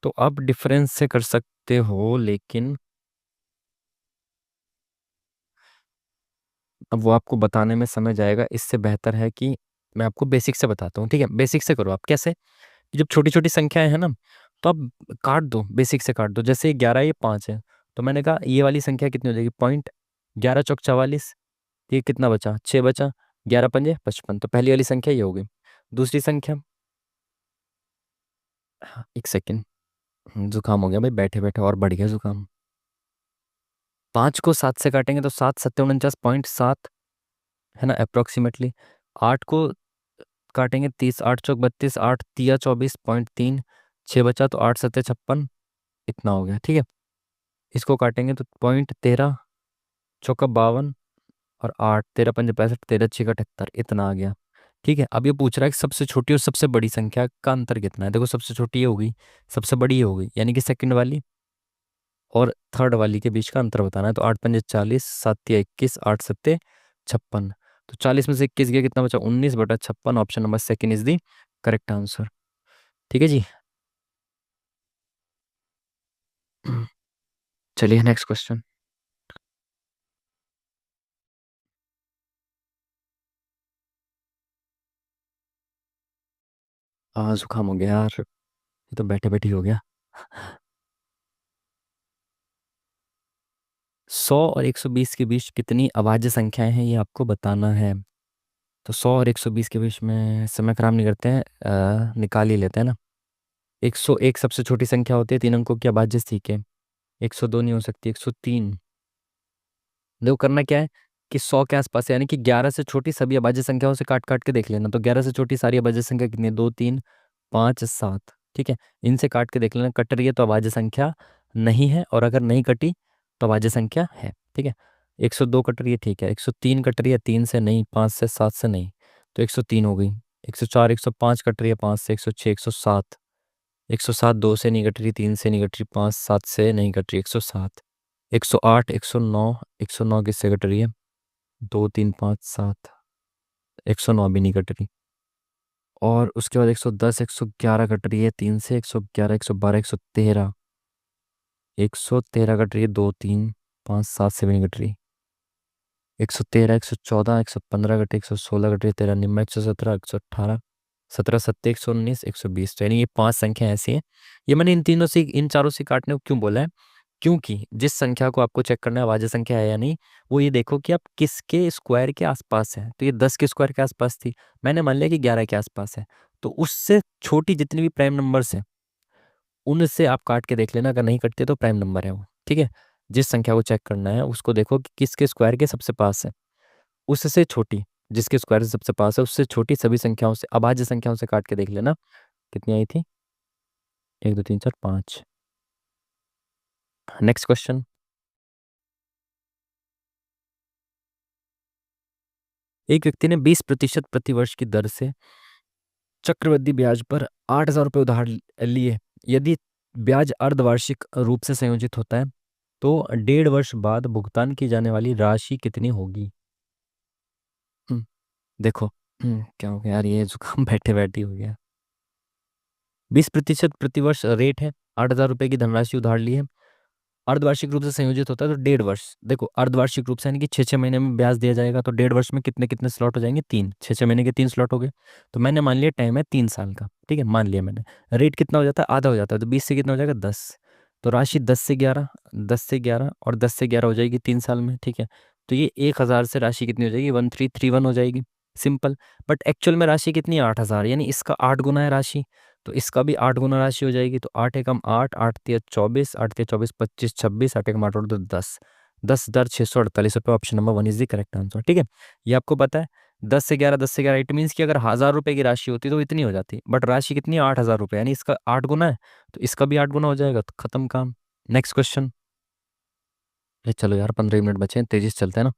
तो आप डिफरेंस से कर सकते हो, लेकिन अब वो आपको बताने में समय जाएगा, इससे बेहतर है कि मैं आपको बेसिक से बताता हूँ, ठीक है। बेसिक से करो आप, कैसे, जब छोटी छोटी संख्याएं हैं ना, तो आप काट दो, बेसिक से काट दो। जैसे 11 ये 5 है, तो मैंने कहा ये वाली संख्या कितनी हो जाएगी, पॉइंट, 11×4 = 44, ये कितना बचा, 6 बचा, 11×5 = 55, तो पहली वाली संख्या ये होगी। दूसरी संख्या, हाँ, एक सेकेंड, जुकाम हो गया भाई, बैठे बैठे और बढ़ गया जुकाम। 5 को 7 से काटेंगे तो 7×7 = 49.7, है ना, अप्रोक्सीमेटली। 8 को काटेंगे 30, 8×4 = 32, 8×3 = 24.3, 6 बचा, तो 8×7 = 56, इतना हो गया, ठीक है। इसको काटेंगे तो पॉइंट 13, चौका 52, और 8, 13×5 = 65, 13×6 = 78, इतना आ गया, ठीक है। अब ये पूछ रहा है कि सबसे छोटी और सबसे बड़ी संख्या का अंतर कितना है। देखो, सबसे छोटी ये होगी, सबसे बड़ी ये होगी, यानी कि सेकंड वाली और थर्ड वाली के बीच का अंतर बताना है। तो 8×5 = 40, 7×3 = 21, 8×7 = 56, तो 40 में से 21 गया, कितना बचा, 19/56, option number second is the correct answer, ठीक है जी। चलिए नेक्स्ट क्वेश्चन। जुकाम हो गया यार, ये तो बैठे बैठे ही हो गया। 100 और 120 के बीच कितनी अभाज्य संख्याएं हैं ये आपको बताना है। तो 100 और 120 के बीच में समय खराब नहीं करते हैं, निकाल ही लेते हैं ना। 101 सबसे छोटी संख्या होती है 3 अंकों की अभाज्य, ठीक है। 102 नहीं हो सकती, 103। देखो करना क्या है कि 100 के आसपास है, यानी कि 11 से छोटी सभी अभाज्य संख्याओं से काट काट के देख लेना। तो 11 से छोटी सारी अभाज्य संख्या कितनी है? 2, 3, 5, 7, ठीक है। इनसे काट के देख लेना, कट रही है तो अभाज्य संख्या नहीं है, और अगर नहीं कटी तो अभाज्य संख्या है, ठीक है। 102 कट रही है, ठीक है। 103 कट रही है, 3 से नहीं, 5 से, 7 से नहीं, तो 103 हो गई। 104, 105 कट रही है, 5 से, 106, 107। 107 2 से नहीं कट रही, 3 से नहीं कट रही, 5, 7 से नहीं कट रही, 107। 108, 109, 109 किससे कट रही है? 2, 3, 5, 7, 109 भी नहीं कट रही। और उसके बाद 110, 111 कट रही है, 3 से, 111, 112, 113। 113 कट रही है, 2, 3, 5, 7 से भी नहीं कट रही। 113, 114, 115 कटे, 116 कटे, 13 निम्न, 117, 118, 17, 17, 119, 120। तो यानी ये 5 संख्या ऐसी हैं। ये मैंने इन तीनों से, इन चारों से काटने को क्यों बोला है? क्योंकि जिस संख्या को आपको चेक करना है अभाज्य संख्या है या नहीं, वो ये देखो कि आप किसके स्क्वायर के आसपास है। तो ये 10 के स्क्वायर के आसपास थी, मैंने मान लिया कि 11 के आसपास है। तो उससे छोटी जितनी भी प्राइम नंबर्स हैं उनसे आप काट के देख लेना, अगर नहीं कटते तो प्राइम नंबर है वो, ठीक है। जिस संख्या को चेक करना है उसको देखो कि किसके स्क्वायर के सबसे पास है, उससे छोटी, जिसके स्क्वायर से सबसे पास है उससे छोटी सभी संख्याओं से, अभाज्य संख्याओं से काट के देख लेना कितनी आई थी। 1, 2, 3, 4, 5। Next question. एक व्यक्ति ने 20% प्रतिवर्ष की दर से चक्रवृद्धि ब्याज पर 8,000 रुपये उधार लिए। यदि ब्याज अर्धवार्षिक रूप से संयोजित होता है तो 1.5 वर्ष बाद भुगतान की जाने वाली राशि कितनी होगी? हम्म, देखो, क्या हो गया यार, ये जुकाम बैठे बैठे हो गया। 20% प्रतिवर्ष रेट है, 8,000 रुपये की धनराशि उधार ली है, अर्धवार्षिक रूप से संयोजित होता है तो 1.5 वर्ष। देखो अर्धवार्षिक रूप से यानी कि 6-6 महीने में ब्याज दिया जाएगा, तो 1.5 वर्ष में कितने कितने स्लॉट हो जाएंगे? 3, 6-6 महीने के 3 स्लॉट हो गए। तो मैंने मान लिया टाइम है 3 साल का, ठीक है, मान लिया मैंने। रेट कितना हो जाता है? आधा हो जाता है, तो 20 से कितना हो जाएगा? 10। तो राशि 10 से 11, 10 से 11 और 10 से 11 हो जाएगी 3 साल में, ठीक है। तो ये 1,000 से राशि कितनी हो जाएगी? 1331 हो जाएगी, सिंपल। बट एक्चुअल में राशि कितनी है? 8,000, यानी इसका 8 गुना है राशि, तो इसका भी 8 गुना राशि हो जाएगी। तो 8 एकम 8, 8 तिया 24, 8 तिया 24, 25, 26, 8 एकम 8 और 10, 10,648 रुपये। Option number 1 is the correct answer, ठीक है। ये आपको पता है 10 से 11, 10 से 11, इट मीन्स कि अगर 1,000 रुपये की राशि होती तो इतनी हो जाती, बट राशि कितनी है? 8,000 रुपये, यानी इसका 8 गुना है, तो इसका भी 8 गुना हो जाएगा, तो खत्म काम। Next question. चलो यार 15 मिनट बचे हैं, तेजी से चलते हैं ना।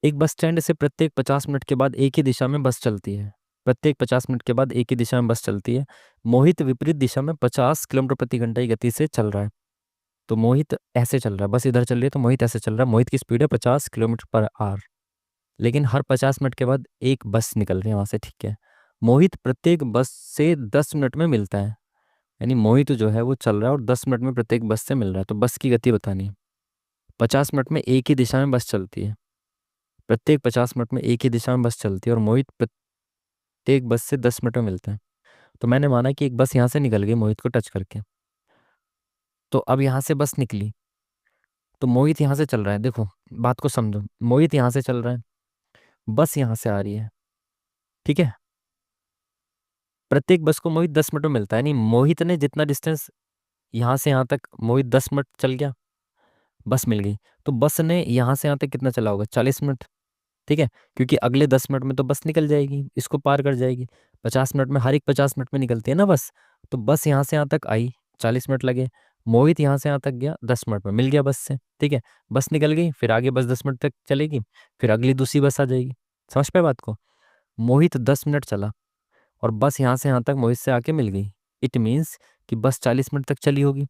एक बस स्टैंड से प्रत्येक 50 मिनट के बाद एक ही दिशा में बस चलती है। प्रत्येक 50 मिनट के बाद एक ही दिशा में बस चलती है। मोहित विपरीत दिशा में 50 किलोमीटर प्रति घंटा की गति से चल रहा है। तो मोहित ऐसे चल रहा है, बस इधर चल रही है तो मोहित ऐसे चल रहा है। मोहित की स्पीड है 50 किलोमीटर पर आवर, लेकिन हर 50 मिनट के बाद एक बस निकल रही है वहां से, ठीक है। मोहित प्रत्येक बस से 10 मिनट में मिलता है, यानी मोहित जो है वो चल रहा है और 10 मिनट में प्रत्येक बस से मिल रहा है। तो बस की गति बतानी है। 50 मिनट में एक ही दिशा में बस चलती है, प्रत्येक 50 मिनट में एक ही दिशा में बस चलती है, और मोहित प्रत्येक बस से 10 मिनट में मिलता है। तो मैंने माना कि एक बस यहाँ से निकल गई मोहित को टच करके। तो अब यहाँ से बस निकली, तो मोहित यहाँ से चल रहा है, देखो बात को समझो। मोहित यहाँ से चल रहा है, बस यहाँ से आ रही है, ठीक है। प्रत्येक बस को मोहित 10 मिनट में मिलता है, यानी मोहित ने जितना डिस्टेंस यहाँ से यहाँ तक मोहित 10 मिनट चल गया, बस मिल गई। तो बस ने यहाँ से यहाँ तक कितना चला होगा? 40 मिनट, ठीक है। क्योंकि अगले 10 मिनट में तो बस निकल जाएगी, इसको पार कर जाएगी। 50 मिनट में, हर एक 50 मिनट में निकलती है ना बस। तो बस यहाँ से यहाँ तक आई, 40 मिनट लगे। मोहित यहाँ से यहाँ तक गया, 10 मिनट में मिल गया बस से, ठीक है। बस निकल गई, फिर आगे बस 10 मिनट तक चलेगी, फिर अगली दूसरी बस आ जाएगी। समझ पाए बात को? मोहित 10 मिनट चला और बस यहाँ से यहाँ तक मोहित से आके मिल गई। इट मीन्स कि बस 40 मिनट तक चली होगी,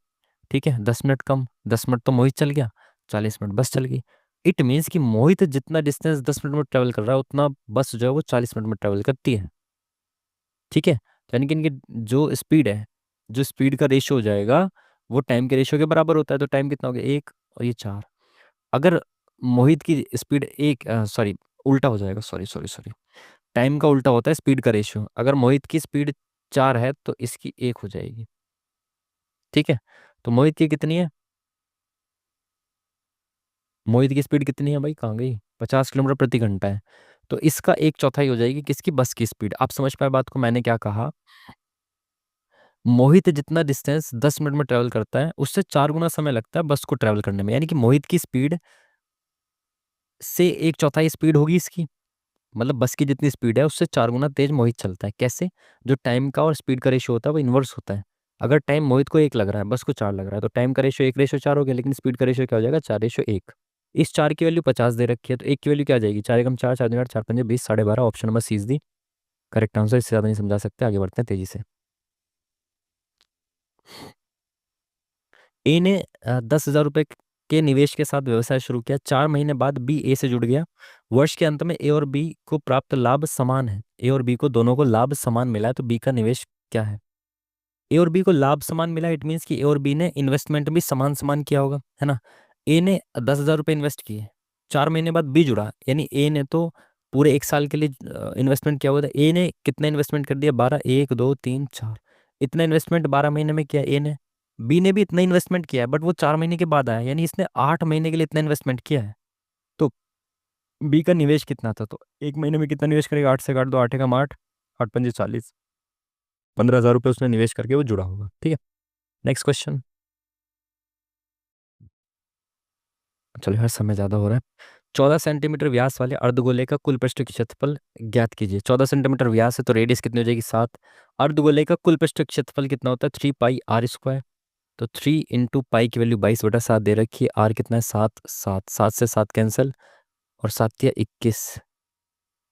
ठीक है। 10 मिनट कम, 10 मिनट तो मोहित चल गया, 40 मिनट बस चल गई। इट मीन्स कि मोहित जितना डिस्टेंस 10 मिनट में ट्रेवल कर रहा है उतना बस जो है वो 40 मिनट में ट्रेवल करती है, ठीक है। तो यानी कि इनकी जो स्पीड है, जो स्पीड का रेशियो हो जाएगा वो टाइम के रेशियो के बराबर होता है। तो टाइम कितना हो गया? 1 और ये 4। अगर मोहित की स्पीड एक, सॉरी उल्टा हो जाएगा, सॉरी सॉरी सॉरी, टाइम का उल्टा होता है स्पीड का रेशियो। अगर मोहित की स्पीड 4 है तो इसकी 1 हो जाएगी, ठीक है। तो मोहित की कितनी है? मोहित की स्पीड कितनी है भाई, कहाँ गई, 50 किलोमीटर प्रति घंटा है। तो इसका एक चौथाई हो जाएगी किसकी, बस की स्पीड। आप समझ पाए बात को, मैंने क्या कहा। मोहित जितना डिस्टेंस 10 मिनट में ट्रेवल करता है, उससे 4 गुना समय लगता है बस को ट्रेवल करने में, यानी कि मोहित की स्पीड से एक चौथाई स्पीड होगी इसकी। मतलब बस की जितनी स्पीड है उससे 4 गुना तेज मोहित चलता है। कैसे? जो टाइम का और स्पीड का रेशियो होता है वो इन्वर्स होता है। अगर टाइम मोहित को 1 लग रहा है, बस को 4 लग रहा है, तो टाइम का रेशियो 1:4 हो गया, लेकिन स्पीड का रेशियो क्या हो जाएगा, 4:1। इस 4 की वैल्यू 50 दे रखी है, तो 1 की वैल्यू क्या आ जाएगी, 4 एकम 4, 4 दूनी 8, 4 पंजे 20, 12.5। Option number C is the correct answer. इससे ज़्यादा नहीं समझा सकते, आगे बढ़ते हैं तेजी से। ए ने 10,000 रुपये के निवेश के साथ व्यवसाय शुरू किया। 4 महीने बाद बी ए से जुड़ गया। वर्ष के अंत में ए और बी को प्राप्त लाभ समान है। ए और बी को दोनों को लाभ समान मिला है, तो बी का निवेश क्या है। ए और बी को लाभ समान मिला, इट मीन्स कि ए और बी ने इन्वेस्टमेंट भी समान समान किया होगा, है ना। ए ने 10,000 रुपये इन्वेस्ट किए, 4 महीने बाद बी जुड़ा, यानी ए ने तो पूरे 1 साल के लिए इन्वेस्टमेंट किया हुआ था। ए ने कितना इन्वेस्टमेंट कर दिया, 12, 1, 2, 3, 4, इतना इन्वेस्टमेंट 12 महीने में किया ए ने। बी ने भी इतना इन्वेस्टमेंट किया है, बट वो 4 महीने के बाद आया, यानी इसने 8 महीने के लिए इतना इन्वेस्टमेंट किया है। तो बी का निवेश कितना था, तो 1 महीने में कितना निवेश करेगा, 8 से काट दो, 8 एकम 8, 8 पंजे 40, 15,000 रुपये उसने निवेश करके वो जुड़ा होगा। ठीक है, नेक्स्ट क्वेश्चन। चलो यार, समय ज़्यादा हो रहा है। 14 सेंटीमीटर व्यास वाले अर्धगोले का कुल पृष्ठ की क्षेत्रफल ज्ञात कीजिए। 14 सेंटीमीटर व्यास है तो रेडियस कितनी हो जाएगी, 7। अर्धगोले का कुल पृष्ठ क्षेत्रफल कितना होता है, 3 पाई r स्क्वायर। तो 3 × पाई की वैल्यू 22/7 दे रखी है। आर कितना है, 7, 7, 7 से 7 कैंसिल, और 7 या 21,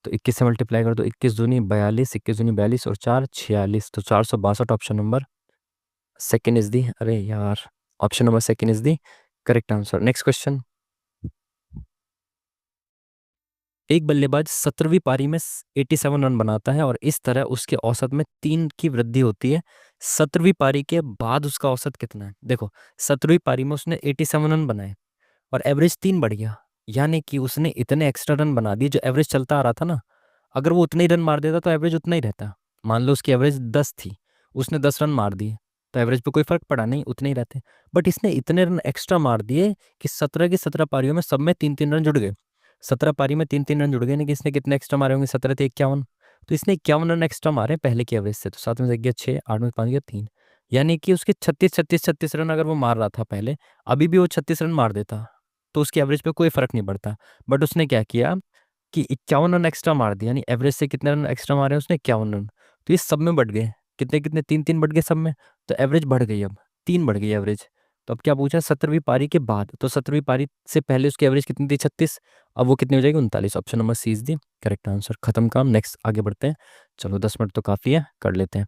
तो 21 से मल्टीप्लाई कर दो, 21 दूनी 42, 21 दूनी 42, और 4 46, तो 462। Option number second is the, अरे यार, option number second is the correct answer. Next question. एक बल्लेबाज 17वीं पारी में 87 रन बनाता है और इस तरह उसके औसत में 3 की वृद्धि होती है। 17वीं पारी के बाद उसका औसत कितना है। देखो, 17वीं पारी में उसने 87 रन बनाए और एवरेज 3 बढ़ गया, यानी कि उसने इतने एक्स्ट्रा रन बना दिए जो एवरेज चलता आ रहा था ना। अगर वो उतने ही रन मार देता तो एवरेज उतना ही रहता। मान लो उसकी एवरेज 10 थी, उसने 10 रन मार दिए, तो एवरेज पे कोई फर्क पड़ा नहीं, उतने ही रहते। बट इसने इतने रन एक्स्ट्रा मार दिए कि 17 की 17 पारियों में सब में 3-3 रन जुड़ गए। 17 पारी में 3-3 रन जुड़ गए, नहीं कि इसने कितने एक्स्ट्रा मारे होंगे, 17 × 51, तो इसने 51 रन एक्स्ट्रा मारे पहले की एवरेज से। तो 7 में से गया 6, 8 में 5 गया 3, यानी कि उसके 36 रन अगर वो मार रहा था पहले, अभी भी वो 36 रन मार देता तो उसकी एवरेज पे कोई फर्क नहीं पड़ता। बट उसने क्या किया कि 51 रन एक्स्ट्रा मार दिया, यानी एवरेज से कितने रन एक्स्ट्रा मारे उसने, 51 रन। तो ये सब में बढ़ गए, कितने कितने, 3-3 बढ़ गए सब में, तो एवरेज बढ़ गई, अब 3 बढ़ गई एवरेज। तो अब क्या पूछा, 17वीं पारी के बाद, तो 17वीं पारी से पहले उसकी एवरेज कितनी थी, 36, अब वो कितनी हो जाएगी, 39। Option number C is the correct answer. खत्म काम, नेक्स्ट आगे बढ़ते हैं। चलो 10 मिनट तो काफ़ी है, कर लेते हैं।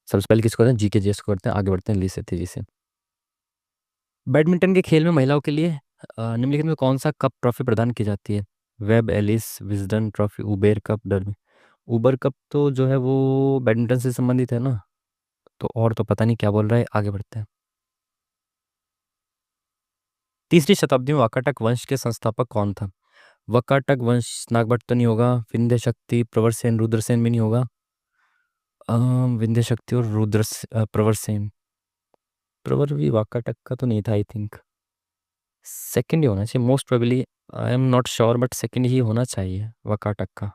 सबसे पहले किसको करते हैं, जीके जीएस को करते हैं, आगे बढ़ते हैं ली से तेजी से। बैडमिंटन के खेल में महिलाओं के लिए निम्नलिखित में कौन सा कप ट्रॉफी प्रदान की जाती है। Webb Ellis, Wisden trophy, Uber cup, Derby. Uber cup तो जो है वो बैडमिंटन से संबंधित है ना, तो और तो पता नहीं क्या बोल रहा है, आगे बढ़ते हैं। तीसरी शताब्दी में वाकाटक वंश के संस्थापक कौन था। वाकाटक वंश, नागभट्ट तो नहीं होगा, विंध्य शक्ति, प्रवरसेन, रुद्रसेन भी नहीं होगा। विंध्य शक्ति और प्रवरसेन। प्रवर भी वाकाटक का तो नहीं था, आई थिंक सेकंड ही होना चाहिए most probably. I am not sure, but second ही होना चाहिए वाकाटक का।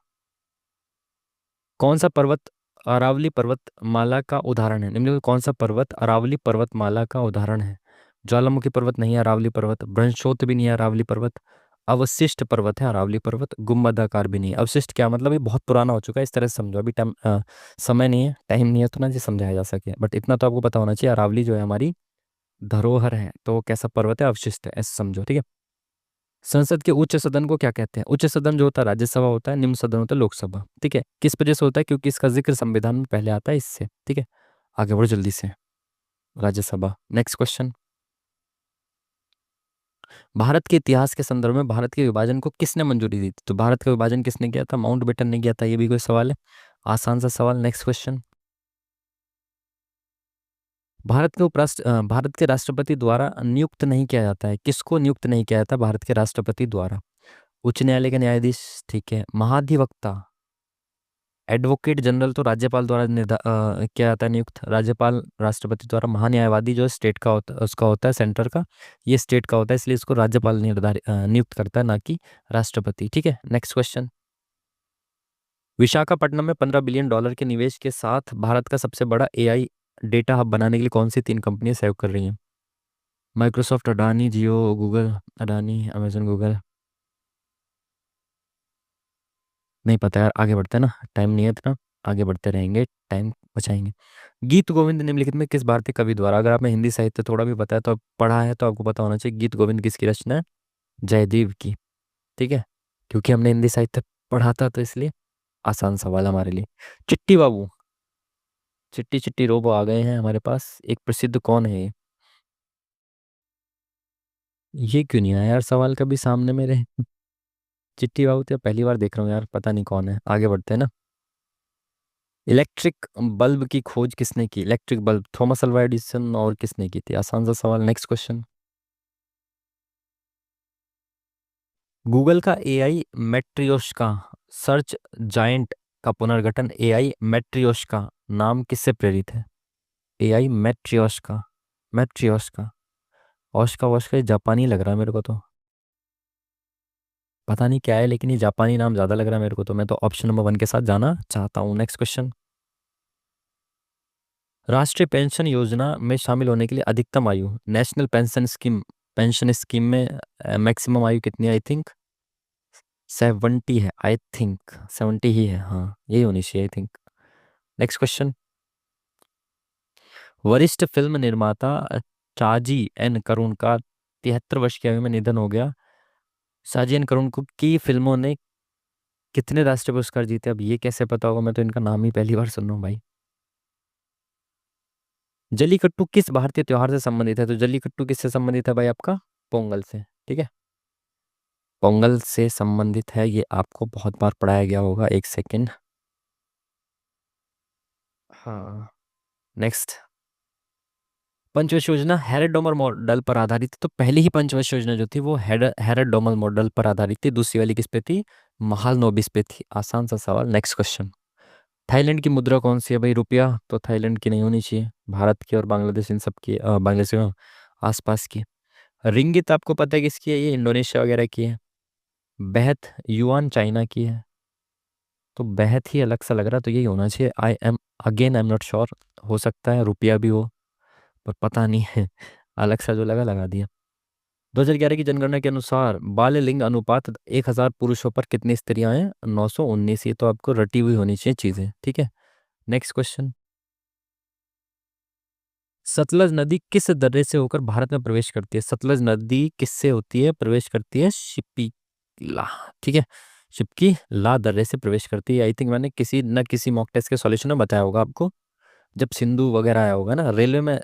कौन सा पर्वत अरावली पर्वतमाला का उदाहरण है। निम्नलिखित में कौन सा पर्वत अरावली पर्वतमाला का उदाहरण है। ज्वालामुखी पर्वत नहीं है अरावली पर्वत, ब्रह्मशोत भी नहीं है अरावली पर्वत, अवशिष्ट पर्वत है अरावली पर्वत, गुम्बदाकार भी नहीं है। अवशिष्ट क्या मतलब, ये बहुत पुराना हो चुका है, इस तरह से समझो। अभी टाइम समय नहीं है, टाइम नहीं है तो ना जी समझाया जा सके, बट इतना तो आपको पता होना चाहिए, अरावली जो है हमारी धरोहर है, तो वो कैसा पर्वत है, अवशिष्ट है, ऐसे समझो। ठीक है। संसद के उच्च सदन को क्या कहते हैं। उच्च सदन जो होता है राज्यसभा होता है, निम्न सदन होता है लोकसभा। ठीक है, किस वजह से होता है, क्योंकि इसका जिक्र संविधान में पहले आता है इससे। ठीक है, आगे बढ़ो जल्दी से। राज्यसभा। Next question. भारत के इतिहास के संदर्भ में भारत के विभाजन को किसने मंजूरी दी थी। तो भारत का विभाजन किसने किया था, माउंटबेटन ने किया था, ये भी कोई सवाल है, आसान सा सवाल। Next question. भारत के राष्ट्रपति द्वारा नियुक्त नहीं किया जाता है, किसको नियुक्त नहीं किया जाता भारत के राष्ट्रपति द्वारा। उच्च न्यायालय के न्यायाधीश, ठीक है, महाधिवक्ता, एडवोकेट जनरल तो राज्यपाल द्वारा किया जाता है नियुक्त। राज्यपाल राष्ट्रपति द्वारा। महान्यायवादी जो स्टेट का होता उसका होता है, सेंटर का। ये स्टेट का होता है, इसलिए इसको राज्यपाल नियुक्त करता है, ना कि राष्ट्रपति। ठीक है, नेक्स्ट क्वेश्चन। विशाखापट्टनम में $15 बिलियन के निवेश के साथ भारत का सबसे बड़ा एआई डेटा हब बनाने के लिए कौन सी 3 कंपनियां सहयोग कर रही हैं? माइक्रोसॉफ्ट, अडानी, जियो, गूगल। Adani, Amazon, Google. नहीं पता यार, आगे बढ़ते हैं ना, टाइम नहीं है इतना। आगे बढ़ते रहेंगे, टाइम बचाएंगे। गीत गोविंद निम्नलिखित में किस भारतीय कवि द्वारा, अगर आपने हिंदी साहित्य थोड़ा भी पता है तो पढ़ा है तो आपको पता होना चाहिए गीत गोविंद किसकी रचना है? जयदेव की। ठीक है, क्योंकि हमने हिंदी साहित्य पढ़ा था तो इसलिए आसान सवाल हमारे लिए। चिट्टी बाबू, चिट्टी चिट्टी रोबो आ गए हैं हमारे पास। एक प्रसिद्ध कौन है ये? ये क्यों नहीं आया यार सवाल कभी सामने मेरे? चिट्टी बाबू तो पहली बार देख रहा हूँ यार, पता नहीं कौन है। आगे बढ़ते हैं ना। इलेक्ट्रिक बल्ब की खोज किसने की? Electric bulb Thomas Alva Edison, और किसने की थी? आसान सा सवाल। Next question. गूगल का एआई मैट्रियोश्का सर्च जायंट का पुनर्गठन एआई मैट्रियोश्का नाम किससे प्रेरित है? एआई मैट्रियोश्का, मैट्रियोश्का। ओश्का वोश्का, ये जापानी लग रहा है मेरे को तो। पता नहीं क्या है, लेकिन ये जापानी नाम ज्यादा लग रहा है मेरे को तो। मैं तो ऑप्शन नंबर 1 के साथ जाना चाहता हूँ। Next question. राष्ट्रीय पेंशन योजना में शामिल होने के लिए अधिकतम आयु, नेशनल पेंशन स्कीम में मैक्सिमम आयु कितनी है? आई थिंक 70 है। आई थिंक 70 ही है, हाँ यही होनी चाहिए आई थिंक। Next question. वरिष्ठ फिल्म निर्माता शाजी एन करुण का 73 वर्ष की आयु में निधन हो गया। शाजी एन करुण को की फिल्मों ने कितने राष्ट्रीय पुरस्कार जीते? अब ये कैसे पता होगा, मैं तो इनका नाम ही पहली बार सुन रहा हूँ भाई। जल्लीकट्टू किस भारतीय त्योहार से संबंधित है? तो जल्लीकट्टू किससे संबंधित है भाई आपका? पोंगल से। ठीक है, पोंगल से संबंधित है, ये आपको बहुत बार पढ़ाया गया होगा। एक सेकेंड। हाँ, नेक्स्ट। पंचवर्ष योजना हेरेड डोमर मॉडल पर आधारित थी, तो पहली ही पंचवर्ष योजना जो थी वो हेरेड डोमर मॉडल पर आधारित थी। दूसरी वाली किस पे थी? महालनोबिस पे थी। आसान सा सवाल। Next question. थाईलैंड की मुद्रा कौन सी है भाई? रुपया तो थाईलैंड की नहीं होनी चाहिए, भारत की और बांग्लादेश इन सब की, बांग्लादेश के आसपास की। रिंगित आपको पता है किसकी है? ये इंडोनेशिया वगैरह की है। बेहत युआन चाइना की है। तो बेहत ही अलग सा लग रहा, तो यही होना चाहिए। आई एम नॉट श्योर, हो सकता है रुपया भी हो, पर पता नहीं है। अलग सा जो लगा लगा दिया। 2011 की जनगणना के अनुसार बाल लिंग अनुपात 1000 पुरुषों पर कितनी स्त्रियां हैं? 919। ये तो आपको रटी हुई होनी चाहिए चीजें। ठीक है, नेक्स्ट क्वेश्चन। सतलज नदी किस दर्रे से होकर भारत में प्रवेश करती है? सतलज नदी किससे होती है? प्रवेश करती है शिप्कीला। ठीक है, शिप्की ला दर्रे से प्रवेश करती है। आई थिंक मैंने किसी न किसी मॉक टेस्ट के सॉल्यूशन में बताया होगा आपको, जब सिंधु वगैरह आया होगा ना रेलवे में।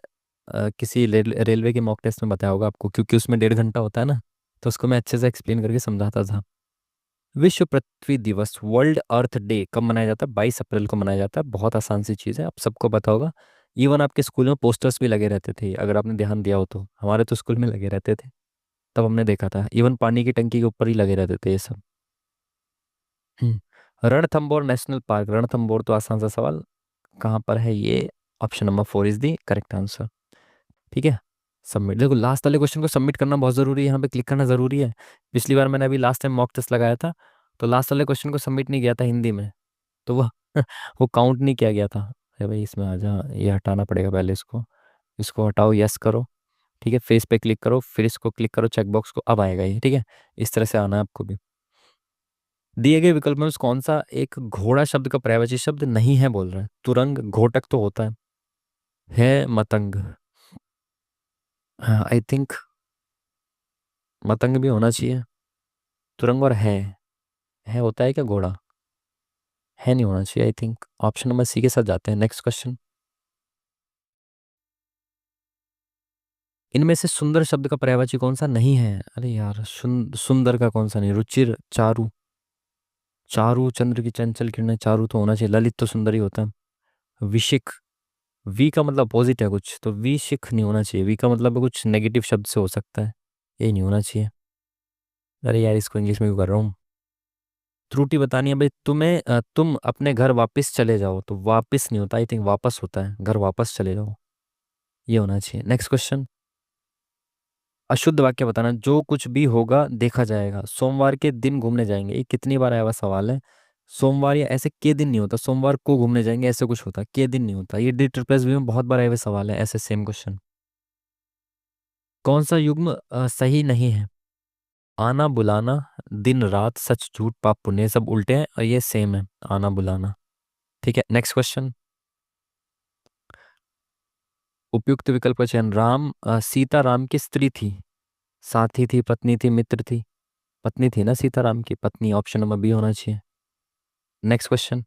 किसी रेलवे के मॉक टेस्ट में बताया होगा आपको, क्योंकि उसमें 1.5 घंटा होता है ना, तो उसको मैं अच्छे से एक्सप्लेन करके समझाता था। विश्व पृथ्वी दिवस, वर्ल्ड अर्थ डे कब मनाया जाता है? 22 अप्रैल को मनाया जाता है। बहुत आसान सी चीज़ है, आप सबको पता होगा। इवन आपके स्कूल में पोस्टर्स भी लगे रहते थे, अगर आपने ध्यान दिया हो तो। हमारे तो स्कूल में लगे रहते थे, तब हमने देखा था। इवन पानी की टंकी के ऊपर ही लगे रहते थे ये सब। रणथंबोर नेशनल पार्क, रणथंबोर तो आसान सा सवाल, कहाँ पर है ये? Option number 4 is the correct answer. ठीक है, सबमिट। देखो लास्ट वाले क्वेश्चन को सबमिट करना बहुत जरूरी है, यहाँ पे क्लिक करना जरूरी है। पिछली बार मैंने अभी लास्ट टाइम मॉक टेस्ट लगाया था, तो लास्ट वाले क्वेश्चन को सबमिट नहीं किया था हिंदी में, तो वो वो काउंट नहीं किया गया था। अरे भाई इसमें आ जा, ये हटाना पड़ेगा पहले इसको। इसको हटाओ, यस करो। ठीक है, फेस पे क्लिक करो, फिर इसको क्लिक करो चेकबॉक्स को, अब आएगा ये। ठीक है, इस तरह से आना है आपको भी। दिए गए विकल्प में से कौन सा एक घोड़ा शब्द का पर्यायवाची शब्द नहीं है? बोल रहा है तुरंग, घोटक तो होता है मतंग। हाँ आई थिंक मतंग भी होना चाहिए। तुरंग और है होता है क्या घोड़ा? है नहीं होना चाहिए I think. Option number C के साथ जाते हैं। Next question. इनमें से सुंदर शब्द का पर्यायवाची कौन सा नहीं है? अरे यार सुंदर का कौन सा नहीं? रुचिर, चारु। चारु चंद्र की चंचल किरणें, चारु तो होना चाहिए। ललित तो सुंदर ही होता है। विशिख, वी का मतलब अपोजिट है कुछ, तो विशिख नहीं होना चाहिए। वी का मतलब कुछ नेगेटिव शब्द से हो सकता है, ये नहीं होना चाहिए। अरे यार इसको इंग्लिश में क्यों कर रहा हूँ? त्रुटि बतानी है भाई तुम्हें, तुम अपने घर वापस चले जाओ, तो वापस नहीं होता, आई थिंक वापस होता है, घर वापस चले जाओ, ये होना चाहिए। Next question. अशुद्ध वाक्य बताना, जो कुछ भी होगा देखा जाएगा, सोमवार के दिन घूमने जाएंगे, ये कितनी बार आया हुआ सवाल है। सोमवार या ऐसे के दिन नहीं होता, सोमवार को घूमने जाएंगे ऐसे कुछ होता, के दिन नहीं होता, ये डी ट्रिपल एस बी में बहुत बार आए हुए सवाल है ऐसे सेम क्वेश्चन। कौन सा युग्म सही नहीं है। आना बुलाना, दिन रात, सच झूठ पाप पुण्य, ये सब उल्टे हैं और ये सेम है, आना बुलाना। ठीक है, नेक्स्ट क्वेश्चन। उपयुक्त विकल्प का चयन। राम सीता राम की स्त्री थी, साथी थी, पत्नी थी, मित्र थी। पत्नी थी ना सीता राम की, पत्नी, ऑप्शन नंबर बी होना चाहिए। Next question.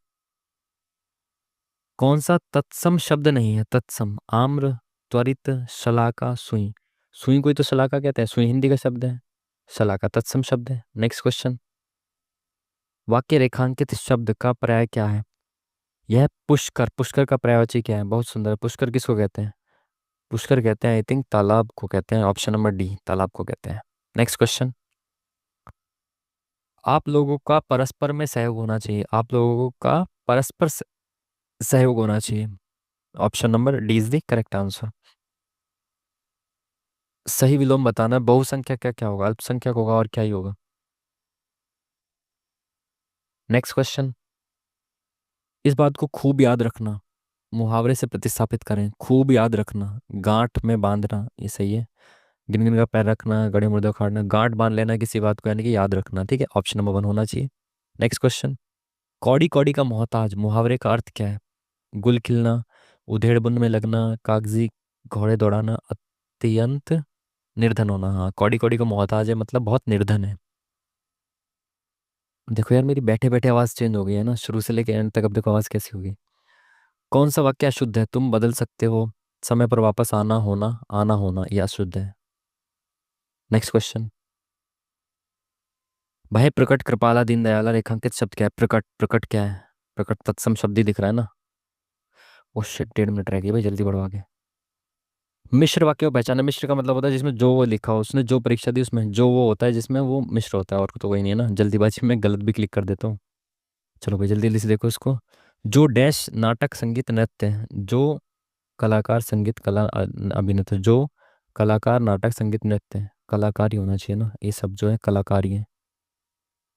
कौन सा तत्सम शब्द नहीं है। तत्सम, आम्र, त्वरित, शलाका, सुई। सुई कोई तो शलाका कहते हैं, सुई हिंदी का शब्द है, शलाका तत्सम शब्द है। Next question. वाक्य रेखांकित शब्द का पर्याय क्या है। यह पुष्कर, पुष्कर का पर्यायवाची क्या है। बहुत सुंदर, पुष्कर किसको कहते हैं। पुष्कर कहते हैं आई थिंक तालाब को कहते हैं, ऑप्शन नंबर डी, तालाब को कहते हैं। Next question. आप लोगों का परस्पर में सहयोग होना चाहिए, आप लोगों का परस्पर सहयोग होना चाहिए, option number D is the correct answer. सही विलोम बताना, बहुसंख्या क्या क्या होगा, अल्पसंख्यक होगा और क्या ही होगा। Next question. इस बात को खूब याद रखना, मुहावरे से प्रतिस्थापित करें। खूब याद रखना, गांठ में बांधना, ये सही है। गिन गिन का पैर रखना, गड़े मुर्दे उखाड़ना, गांठ बांध लेना किसी बात को, यानी कि याद रखना। ठीक है, ऑप्शन नंबर वन होना चाहिए। Next question. कौड़ी कौड़ी का मोहताज, मुहावरे का अर्थ क्या है। गुल खिलना, उधेड़ बुन में लगना, कागजी घोड़े दौड़ाना, अत्यंत निर्धन होना। हाँ, कौड़ी कौड़ी का मोहताज है मतलब बहुत निर्धन है। देखो यार मेरी बैठे बैठे आवाज चेंज हो गई है ना, शुरू से लेकर एंड तक, अब देखो आवाज कैसी होगी। कौन सा वाक्य अशुद्ध है। तुम बदल सकते हो, समय पर वापस आना होना, आना होना, यह अशुद्ध है। Next question. भाई प्रकट कृपाला दीन दयाला रेखांकित शब्द क्या है। प्रकट, प्रकट क्या है। प्रकट तत्सम शब्द ही दिख रहा है ना। वो शिट, 1.5 मिनट रह गई भाई, जल्दी बढ़वा के। मिश्र वाक्य को पहचाना। मिश्र का मतलब होता है जिसमें जो वो लिखा हो, उसने जो परीक्षा दी उसमें जो वो होता है, जिसमें वो मिश्र होता है, और तो कोई नहीं है ना। जल्दीबाजी में गलत भी क्लिक कर देता हूँ। चलो भाई जल्दी जल्दी से देखो इसको। जो डैश नाटक संगीत नृत्य है, जो कलाकार संगीत कला अभिनेता, जो कलाकार नाटक संगीत नृत्य है, कलाकार ही होना चाहिए ना, ये सब जो है कलाकार ही है।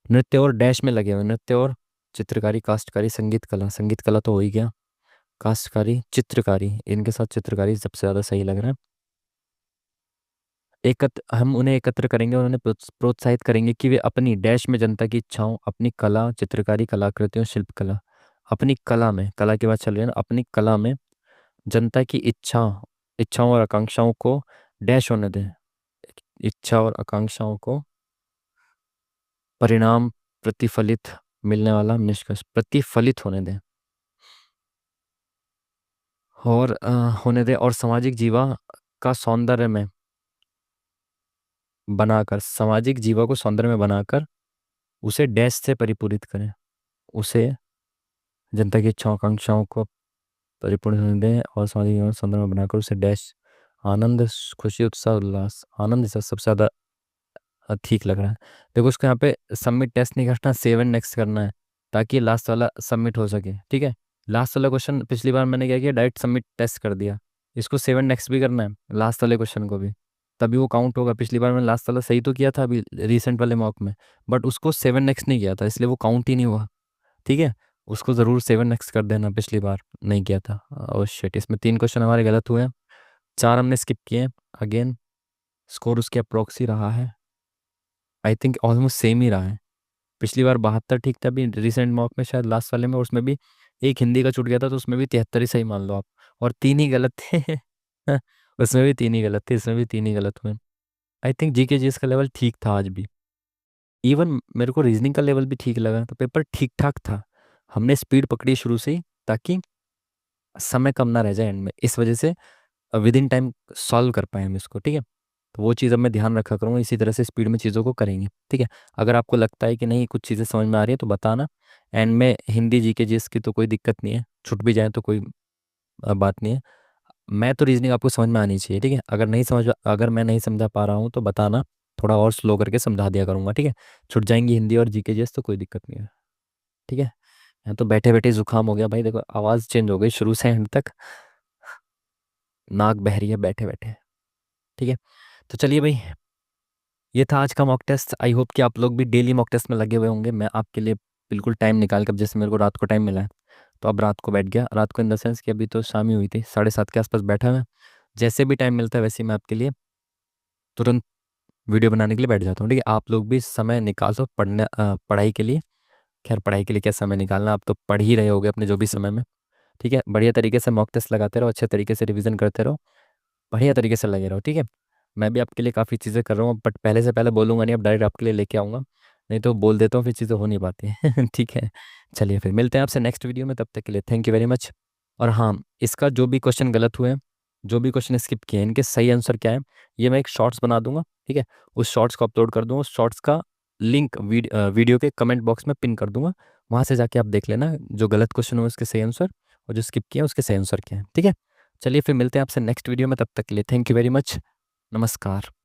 नृत्य और डैश में लगे हुए, नृत्य और चित्रकारी, काश्तकारी, संगीत कला, संगीत कला तो हो ही गया, काश्तकारी, चित्रकारी, इनके साथ चित्रकारी सबसे ज़्यादा सही लग रहा है। एकत्र, हम उन्हें एकत्र करेंगे और उन्हें प्रोत्साहित करेंगे कि वे अपनी डैश में जनता की इच्छाओं, अपनी कला, चित्रकारी, कलाकृतियों, शिल्पकला, अपनी कला में, कला की बात चल रही है ना, अपनी कला में जनता की इच्छाओं और आकांक्षाओं को डैश होने दें। इच्छा और आकांक्षाओं को परिणाम, प्रतिफलित, मिलने वाला निष्कर्ष, प्रतिफलित होने दें, और होने दें, और सामाजिक जीवा का सौंदर्य में बनाकर, सामाजिक जीवा को सौंदर्य में बनाकर उसे डैश से परिपूरित करें, उसे जनता की इच्छाओं आकांक्षाओं को परिपूर्ण होने दें और सामाजिक जीवन को सौंदर्य में बनाकर उसे डैश, आनंद, खुशी, उत्साह, उल्लास, आनंद इसे सबसे ज़्यादा ठीक लग रहा है। देखो उसको यहाँ पे सबमिट टेस्ट नहीं करना, सेव एंड नेक्स्ट करना है, ताकि लास्ट वाला सबमिट हो सके। ठीक है, लास्ट वाला क्वेश्चन पिछली बार मैंने क्या किया, डायरेक्ट सबमिट टेस्ट कर दिया, इसको सेव एंड नेक्स्ट भी करना है लास्ट वाले क्वेश्चन को भी, तभी वो काउंट होगा। पिछली बार मैंने लास्ट वाला सही तो किया था अभी रिसेंट वाले मॉक में, बट उसको सेवन नेक्स्ट नहीं किया था, इसलिए वो काउंट ही नहीं हुआ। ठीक है, उसको ज़रूर सेवन नेक्स्ट कर देना, पिछली बार नहीं किया था। और शिट, इसमें 3 क्वेश्चन हमारे गलत हुए हैं, 4 हमने स्किप किए हैं। अगेन स्कोर उसके अप्रोक्स ही रहा है, आई थिंक ऑलमोस्ट सेम ही रहा है। पिछली बार 72 ठीक था, अभी रिसेंट मॉक में शायद लास्ट वाले में, और उसमें भी एक हिंदी का छूट गया था, तो उसमें भी 73 ही सही मान लो आप, और 3 ही गलत थे। उसमें भी 3 ही गलत थे, इसमें भी 3 ही गलत हुए। आई थिंक जीके जीएस का लेवल ठीक था आज भी, इवन मेरे को रीजनिंग का लेवल भी ठीक लगा, तो पेपर ठीक ठाक था। हमने स्पीड पकड़ी शुरू से ही, ताकि समय कम ना रह जाए एंड में, इस वजह से विद इन टाइम सॉल्व कर पाए हम इसको। ठीक है, तो वो चीज़ अब मैं ध्यान रखा करूँगा, इसी तरह से स्पीड में चीज़ों को करेंगे। ठीक है, अगर आपको लगता है कि नहीं कुछ चीज़ें समझ में आ रही है तो बताना। एंड में हिंदी जीके जीएस की तो कोई दिक्कत नहीं है, छूट भी जाए तो कोई बात नहीं है। मैं तो रीजनिंग आपको समझ में आनी चाहिए। ठीक है, अगर मैं नहीं समझा पा रहा हूँ तो बताना, थोड़ा और स्लो करके समझा दिया करूँगा, ठीक है। छुट जाएंगी हिंदी और जीके जीएस तो कोई दिक्कत नहीं है, ठीक है। यहाँ तो बैठे बैठे जुकाम हो गया भाई, देखो आवाज़ चेंज हो गई शुरू से एंड तक, नाक बह रही है बैठे बैठे, ठीक है। तो चलिए भाई, ये था आज का मॉक टेस्ट। आई होप कि आप लोग भी डेली मॉक टेस्ट में लगे हुए होंगे। मैं आपके लिए बिल्कुल टाइम निकाल कर, जैसे मेरे को रात को टाइम मिला है तो अब रात को बैठ गया, रात को इन द सेंस कि अभी तो शाम ही हुई थी, 7:30 के आसपास बैठा मैं। जैसे भी टाइम मिलता है वैसे ही मैं आपके लिए तुरंत वीडियो बनाने के लिए बैठ जाता हूँ, ठीक है। आप लोग भी समय निकालो पढ़ाई के लिए। खैर पढ़ाई के लिए क्या समय निकालना, आप तो पढ़ ही रहे होगे अपने जो भी समय में, ठीक है। बढ़िया तरीके से मॉक टेस्ट लगाते रहो, अच्छे तरीके से रिवीजन करते रहो, बढ़िया तरीके से लगे रहो, ठीक है। मैं भी आपके लिए काफ़ी चीज़ें कर रहा हूँ, बट पहले से पहले बोलूँगा नहीं, अब डायरेक्ट आपके लिए लेके आऊँगा, नहीं तो बोल देता हूँ फिर चीज़ें हो नहीं पाती हैं ठीक है। चलिए फिर मिलते हैं आपसे नेक्स्ट वीडियो में, तब तक के लिए थैंक यू वेरी मच। और हाँ, इसका जो भी क्वेश्चन गलत हुए हैं, जो भी क्वेश्चन स्किप किए हैं, इनके सही आंसर क्या है, ये मैं एक शॉर्ट्स बना दूंगा, ठीक है। उस शॉर्ट्स को अपलोड कर दूंगा, उस शॉर्ट्स का लिंक वीडियो के कमेंट बॉक्स में पिन कर दूंगा, वहाँ से जाके आप देख लेना जो गलत क्वेश्चन हो उसके सही आंसर, और जो स्किप किया उसके सही आंसर क्या है, ठीक है। चलिए फिर मिलते हैं आपसे नेक्स्ट वीडियो में, तब तक के लिए थैंक यू वेरी मच। नमस्कार।